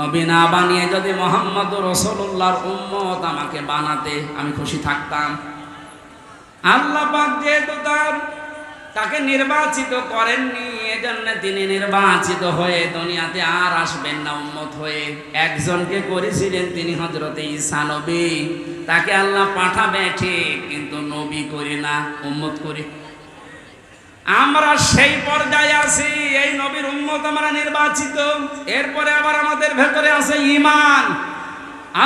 নবী না বানিয়ে যদি মুহাম্মদ রাসূলুল্লাহর উম্মত আমাকে বানাতে, আমি খুশি থাকতাম। আল্লাহ পাক যেহেতু তাকে নির্বাচিত করেননি, এজন্য তিনি নির্বাচিত হয়ে দুনিয়াতে আর আসবেন না উম্মত হয়ে। একজনকে করেছিলেন, তিনি হযরত ঈসা নবী। তাকে আল্লাহ পাঠাবে ঠিক, কিন্তু নবী করে না, উম্মত করে। আমরা সেই পর্যায়ে আছি, এই নবীর উম্মত আমরা নির্বাচিত। এরপরে আবার আমাদের ভেতরে আছে ঈমান।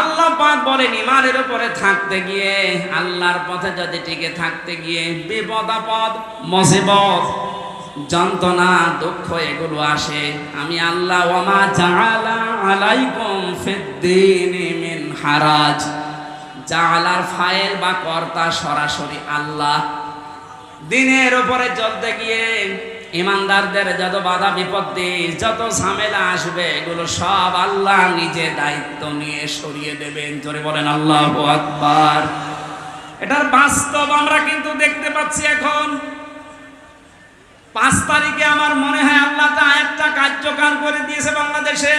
আল্লাহ পাক বলেন, ঈমানের উপরে থাকতে গিয়ে, আল্লাহর পথে যদি টিকে থাকতে গিয়ে বিপদ আপদ মুসিবত যন্ত্রণা দুঃখ এগুলো আসে, আমি আল্লাহ ওয়া মা জাআলা আলাইকুম ফিদ-দীনি মিন হারাজ। জাআলার ফাইল বা কর্তা সরাসরি আল্লাহ। দিনের উপরে চলতে গিয়ে ইমানদারদের যত বাধা বিপত্তি, যত ঝামেলা আসবে, এগুলো সব আল্লাহ নিজে দায়িত্ব নিয়ে সরিয়ে দেবেন। জোরে বলেন আল্লাহু আকবার। এটার বাস্তব আমরা কিন্তু দেখতে পাচ্ছি। এখন 5 তারিখে আমার মনে হয় আল্লাহ তা একটা কার্যকর করে দিয়েছে বাংলাদেশে।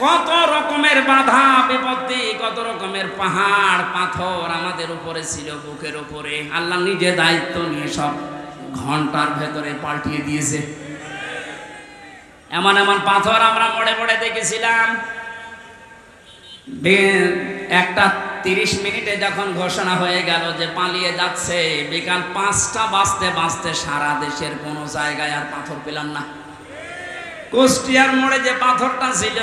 কত রকমের বাধা বিপত্তি, কত রকমের পাহাড় পাথর আমাদের উপরে ছিল, বুকের উপরে। আল্লাহ নিজে দায়িত্ব নিয়ে সব ঘন্টার ভেতরে পাল্টিয়ে দিয়েছে। এমন এমন পাথর আমরা মোড়ে মোড়ে দেখেছিলাম। একটা 30 মিনিটে যখন ঘোষণা হয়ে গেল যে পালিয়ে যাচ্ছে, বিকাল 5টা বাজতে বাজতে সারা দেশের কোনো জায়গায় আর পাথর পেলাম না। কুষ্টিয়ার মোড়ে যে পাথরটা ছিল,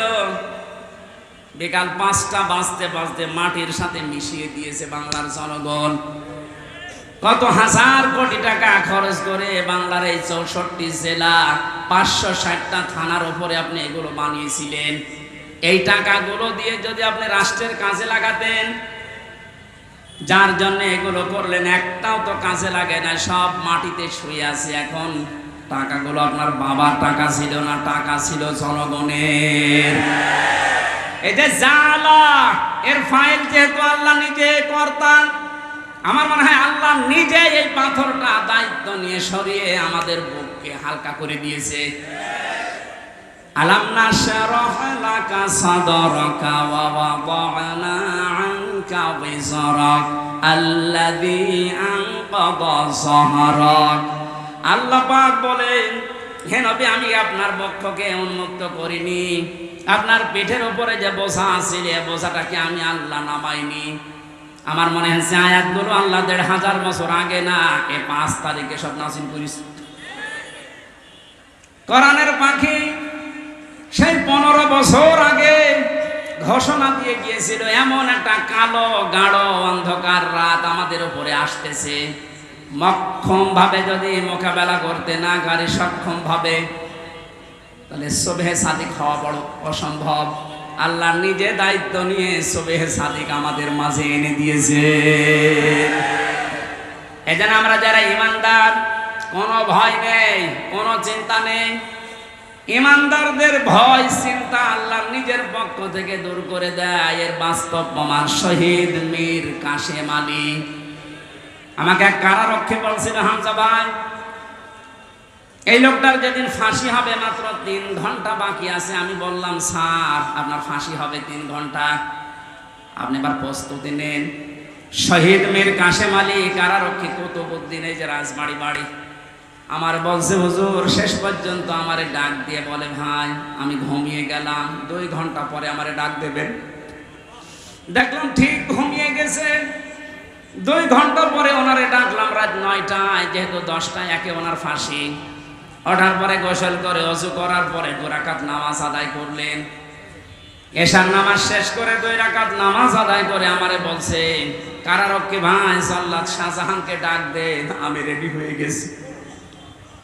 বিকাল 5টা বাজতে বাজতে মাটির সাথে মিশিয়ে দিয়েছে বাংলার জনগণ। কত হাজার কোটি টাকা খরচ করে বাংলার এই 64 জেলা 560টা থানার উপরে আপনি এগুলো বানিয়েছিলেন। এই টাকাগুলো দিয়ে যদি আপনি রাষ্ট্রের কাজে লাগাতেন, যার জন্য এগুলো করলেন, একটাও তো কাজে লাগে না, সব মাটিতে শুয়ে আছে। এখন টাকাগুলো আপনার বাবার টাকা ছিল না, টাকা ছিল জনগণের। এই যে জালা, এর ফাইল যেহেতু আল্লাহ নিজে কর্তা, আমার মনে হয় আল্লাহ নিজে এই পাথরটা দায়িত্ব নিয়ে সরিয়ে আমাদের বুককে হালকা করে দিয়েছে। আলাম নাশরাহ লাকা সাদরাকা ওয়া ওয়াদানা আনকা বিজরাক আল্লাযী আনকাযা যাহরাক। আল্লাহ পাক বলেন, হে নবী, আমি আপনার বক্ষকে উন্মুক্ত করিনি, আপনার পিঠের উপরে যে বোঝা ছিল এই বোঝাটাকে আমি আল্লাহ নামাইনি। আমার মনে হচ্ছে আয়াতগুলো আল্লাহ ১৫০০ বছর আগে না, ৫ তারিখে সব নাযিল করেছে। কোরআনের পাখি সেই ১৫ বছর আগে ঘোষণা দিয়ে গিয়েছিল এমন একটা কালো গাঢ় অন্ধকার রাত আমাদের উপরে আসতেছে। মক্ষম ভাবে যদি মোকাবেলা করতে না পারি, সক্ষম ভাবে, তাহলে সুবহে সাদিক হওয়া বড় অসম্ভব। আল্লাহ নিজে দায়িত্ব নিয়ে সুবহে সাদিক আমাদের মাঝে এনে দিয়েছে। এজন্য আমরা যারা ঈমানদার, কোনো ভয় নেই, কোনো চিন্তা নেই। ঈমানদারদের ভয় চিন্তা আল্লাহ নিজের পক্ষ থেকে দূর করে দেয়। এর বাস্তব প্রমাণ শহীদ মীর কাশেম আলী। আমাকে এক কারারক্ষী বলছিল, হামজা ভাই, এই লোকটার যেদিন ফাঁসি হবে মাত্র ৩ ঘন্টা বাকি আছে। আমি বললাম, স্যার আপনার ফাঁসি হবে ৩ ঘন্টা, আপনি এবার প্রস্তুতি নেন। শহীদ মীর কাশেম আলী কারারক্ষী কুতুবউদ্দিন, এই যে রাজবাড়ি বাড়ি, আমার বলছে, হুজুর শেষ পর্যন্ত আমারে ডাক দিয়ে বলে, ভাই আমি ঘুমিয়ে গেলাম, 2 ঘন্টা পরে আমারে ডাক দেবেন। দেখলাম ঠিক ঘুমিয়ে গেছে। 2 ঘন্টা পরে ওনারে ডাকলাম রাত 9টায়, যেহেতু 10টায় একে ওনার ফাঁসি। ওঠার পরে গোসল করে ওযু করার পরে 2 রাকাত নামাজ আদায় করলেন। এশার নামাজ শেষ করে 2 রাকাত নামাজ আদায় করে আমারে বলছে, কারারক্ষী ভাই সাল্লাত শাহজাহানকে ডাক দে, আমি রেডি হয়ে গেছি।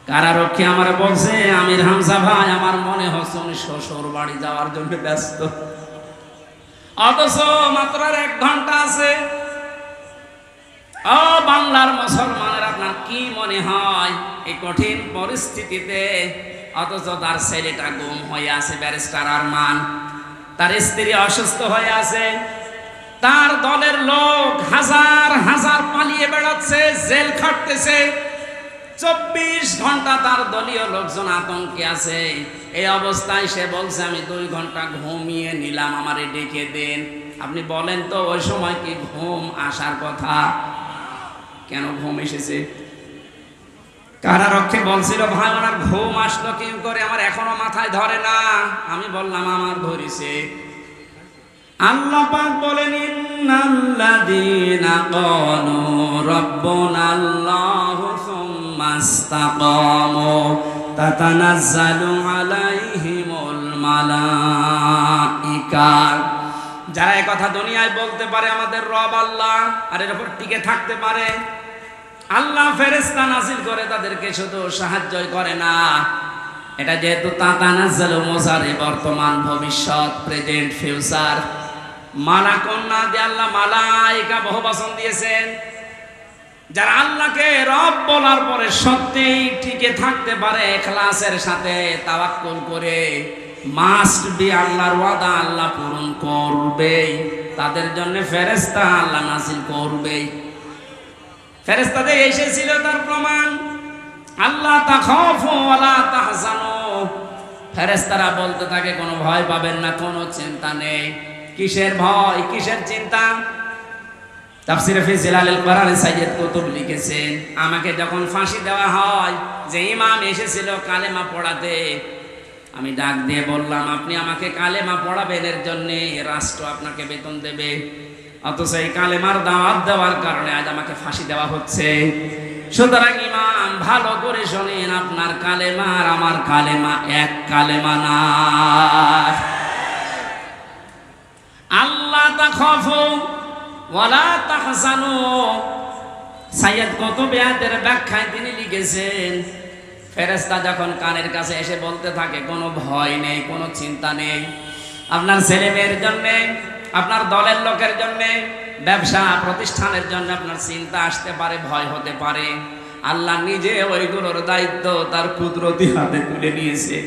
কারারক্ষী আমারে বলছে, আমির হামজা ভাই, আমার মনে হচ্ছে উনি শ্বশুর বাড়ি যাওয়ার জন্য ব্যস্ত, অথচ মাত্র 1 ঘন্টা আছে। ও বাংলার মুসলমানের, আপনার কি মনে হয় এই কঠিন পরিস্থিতিতে, অথচ তার ছেলেটা গুম হয়ে আছে, ব্যারিস্টার আরমান, তার স্ত্রী অসুস্থ হয়ে আছে, তার দলের লোক হাজার হাজার পালিয়ে বেড়াচ্ছে, জেল খাটতেছে, 24 ঘন্টা তার দলীয় লোকজন আতঙ্কে আছে। এই অবস্থায় সে বলছে, আমি 2 ঘন্টা ঘুমিয়ে নিলাম, আমারে ডেকে দেন। আপনি বলেন তো ওই সময় কি ঘুম আসার কথা? কেন ঘুম এসেছে? কারারক্ষী বলছিল, ভাই ওনার ঘুম আসলো কি করে, আমার এখনো মাথায় ধরে না। আমি বললাম, আমার ধরেছে। আল্লাহ পাক বলেন, ইন্নাল্লাযীনা ক্বালু রাব্বুনাল্লাহু সুম্মা ইসতাকামু তাতানাজ্জালু আলাইহিমুল মালাইকা। যারা এই কথা দুনিয়ায় বলতে পারে আমাদের রব আল্লাহ, আর এর উপর টিকে থাকতে পারে, আল্লাহ ফেরেশতা নাযিল করে তাদেরকে শুধু সাহায্যই করে না। এটা যেহেতু তাতানাজ্জালু মুজারি, বর্তমান ভবিষ্যৎ, প্রেজেন্ট ফিউচার, মালাকুন না দিয়ে আল্লাহ মালাইকা বহু বচন দিয়েছেন। যারা আল্লাহকে রব বলার পরে সত্যিই টিকে থাকতে পারে ইখলাসের সাথে, তাওয়াক্কুল করে, মাস্ট বি আল্লাহর ওয়াদা আল্লাহ পূরণ করবেই, তাদের জন্য ফেরেশতা আল্লাহ নাযিল করবেই। ফেরেশতাদের এসেছিল তার প্রমাণ, আল্লাহ তাখাফু ওয়ালা তাহজানু। ফেরেশতারা বলতে থাকে, কোনো ভয় পাবেন না, কোনো চিন্তা নেই। কিসের ভয়, কিসের চিন্তা? তাফসীরে ফি জিলালিল কোরআন সাইয়্যিদ কুতুব লিখেছেন, আমাকে যখন ফাঁসি দেওয়া হয়, যে ইমাম এসেছিল কালেমা পড়াতে, আমি ডাক দিয়ে বললাম, আপনি আমাকে কালেমা পড়াবেন, এর জন্য রাষ্ট্র আপনাকে বেতন দেবে, অথচ এই কালেমার দাওয়াত দেওয়ার কারণে আজ আমাকে ফাঁসি দেওয়া হচ্ছে। সুতরাং ইমাম ভালো করে শোনেন, আপনার কালেমা আর আমার কালেমা এক কালেমা না। আল্লাহ তাখাফু ওয়ালা তাহজানু। সাইয়্যিদ কুতুব আয়াতের ব্যাখ্যায় তিনি লিখেছেন, ফেরেশতা যখন কানের কাছে এসে বলতে থাকে, কোনো ভয় নেই, কোনো চিন্তা নেই, আপনার ছেলে মেয়ের জন্যে, আপনার দলের লোকের জন্যে, ব্যবসা প্রতিষ্ঠানের জন্য আপনার চিন্তা আসতে পারে, ভয় হতে পারে, আল্লাহ নিজে ওইগুলোর দায়িত্ব তার কুদরতি হাতে তুলে নিয়েছে।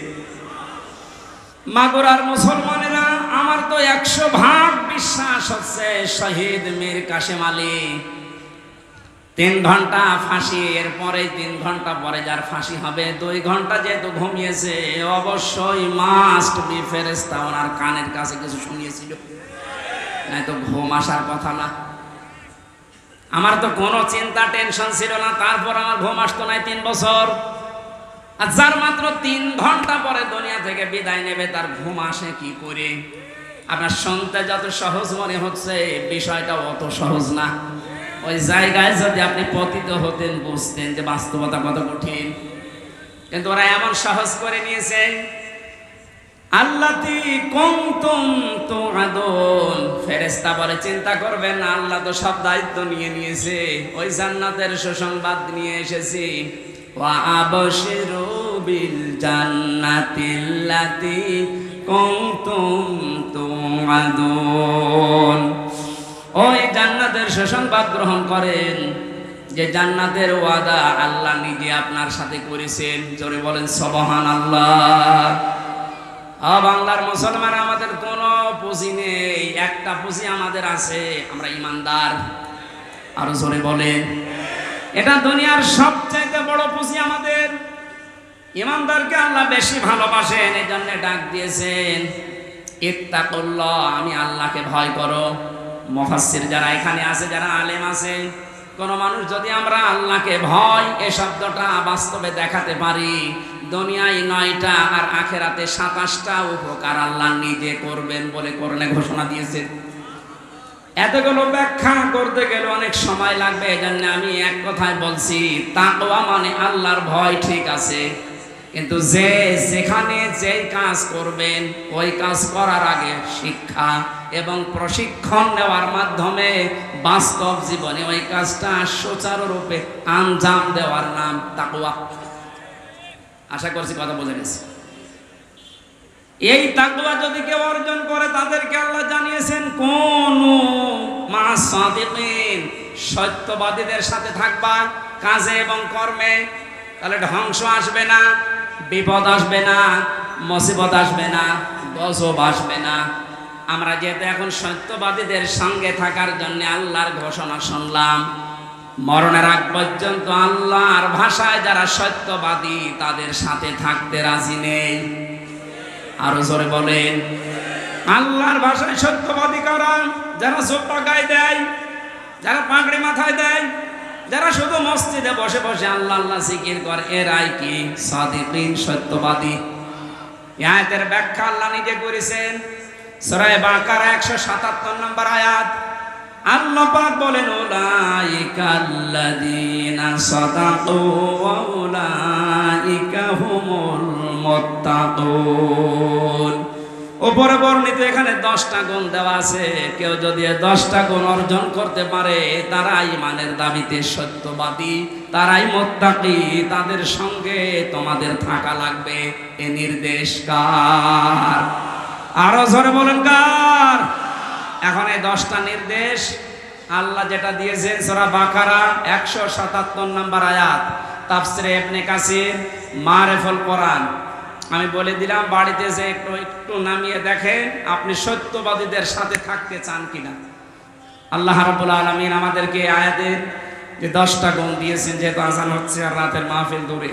মাগুরার মুসলমানেরা, আমার তো 100% বিশ্বাস হচ্ছে শহীদ মীর কাশেম আলী 3 ঘন্টা ফাঁসি, এরপরে 3 ঘন্টা পরে যার ফাঁসি হবে, 2 ঘন্টা যেহেতু ঘুমিয়েছে, অবশ্যই মাস্ট বি ফেরেশতা ওনার কানের কাছে কিছু শুনিয়েছিল। নাই তো ঘুম আসার কথা না। আমার তো কোনো চিন্তা টেনশন ছিল না, তারপর আমার ঘুম আসতো নাই 3 বছর। আর যার মাত্র 3 ঘন্টা পরে দুনিয়া থেকে বিদায় নেবে তার ঘুম আসে কি করে? আপনার শুনতে যত সহজ মনে হচ্ছে বিষয়টা অত সহজ না। ওই জায়গায় যদি আপনি পতিত হতেন বুঝতেন যে বাস্তবতা কত কঠিন। কিন্তু ওরা এমন সহজ করে নিয়েছে। আল্লাতি কুনতুম তুআদুন, ফেরেশতা বলে চিন্তা করবেন না, আল্লাহ তো সব দায়িত্ব নিয়ে নিয়েছে। ওই জান্নাতের সুসংবাদ নিয়ে এসেছি। ওয়া আবশিরু বিল জান্নাতিল্লাতি কুনতুম তুআদুন, ওই জান্নাতের সুসংবাদ গ্রহণ করেন যে জান্নাতের ওয়াদা আল্লাহ নিজে আপনার সাথে করেছেন। জোরে বলেন সুবহানাল্লাহ। বাংলার মুসলমান, আমাদের কোনো পুঁজি নেই, একটা পুঁজি আমাদের আছে, আমরা ইমানদার। আরো জোরে বলেন, এটা দুনিয়ার সবচেয়ে বড় পুঁজি আমাদের। ইমানদারকে আল্লাহ বেশি ভালোবাসেন, এই জন্য ডাক দিয়েছেন ইত্তাকুল্লাহ, আমি আল্লাহকে ভয় করো। মুফাসসির যারা এখানে আছে, যারা আলেম আছে, কোন মানুষ যদি আমরা আল্লাহকে ভয় এই শব্দটা বাস্তবে দেখাতে পারি, দুনিয়ায় 9টা আর আখেরাতে 27টা উপকার আল্লাহ নিজে করবেন বলে কোরআনে ঘোষণা দিয়েছেন। এতগুলো ব্যাখ্যা করতে গেলে অনেক সময় লাগবে, এজন্য আমি এক কথায় বলছি, তাকওয়া মানে আল্লাহর ভয় ঠিক আছে, কিন্তু যে যেখানে যেই কাজ করবেন ওই কাজ করার আগে শিক্ষা এবং প্রশিক্ষণ নেওয়ার মাধ্যমে বাস্তব জীবনে ওই কাজটা সুচারুরূপে আঞ্জাম দেওয়ার নাম তাকওয়া। আশা করছি কথা বুঝে গেছি। এই তাকওয়া যদি কেউ অর্জন করে তাদেরকে আল্লাহ জানিয়েছেন কুনু মা'আস সাদিকিন, সত্যবাদীদের সাথে থাকবা কাজে এবং কর্মে, তাহলে ধ্বংস আসবে না, বিপদ আসবে না, মুসিবত আসবে না, গজব আসবে না। আমরা যেহেতু এখন সত্যবাদীদের সঙ্গে থাকার জন্য আল্লাহর ঘোষণা শুনলাম, মরণের আগ পর্যন্ত আল্লাহর ভাষায় যারা সত্যবাদী তাদের সাথে থাকতে রাজি নেই। আরো জোরে বলেন, আল্লাহর ভাষায় সত্যবাদী কারা? যারা জোব্বা গায়ে দেয়, যারা পাগড়ি মাথায় দেয়, যারা শুধু মসজিদে বসে বসে আল্লাহ আল্লাহ জিকির করে, এরাই কি সাদিকিন, সত্যবাদী। এই আয়াতের ব্যাখ্যা আল্লাহ নিজে করেছেন সূরা বাকারা 177 নম্বর আয়াত। আল্লাহ পাক বলেন উলাইকাল্লাযীনা সাদাকু ওয়া উলাইকা হুমুল মুত্তাকুন। উপরে বর্ণিত এখানে 10টা গুণ দেওয়া আছে। কেউ যদি 10টা গুণ অর্জন করতে পারে তারাই ইমানের দাবিতে সত্যবাদী, তারাই মুত্তাকি, তাদের সঙ্গে তোমাদের থাকা লাগবে। এ নির্দেশ কার? আরো জোরে বলেন কার? এখন এই 10টা নির্দেশ আল্লাহ যেটা দিয়েছেন সূরা বাকারা 177 নম্বর আয়াত, তাফসিরে ইবনে কাসির, মারিফুল কোরআন। আমি বলে দিলাম, বাড়িতে যে একটু নামিয়ে দেখেন আপনি সত্যবাদীদের সাথে থাকতে চান কিনা। আল্লাহ রাব্বুল আলামিন আমাদেরকে আয়াতের যে 10টা গুণ দিয়েছেন, যেহেতু আজান হচ্ছে আর রাতের মাহফিল দূরে,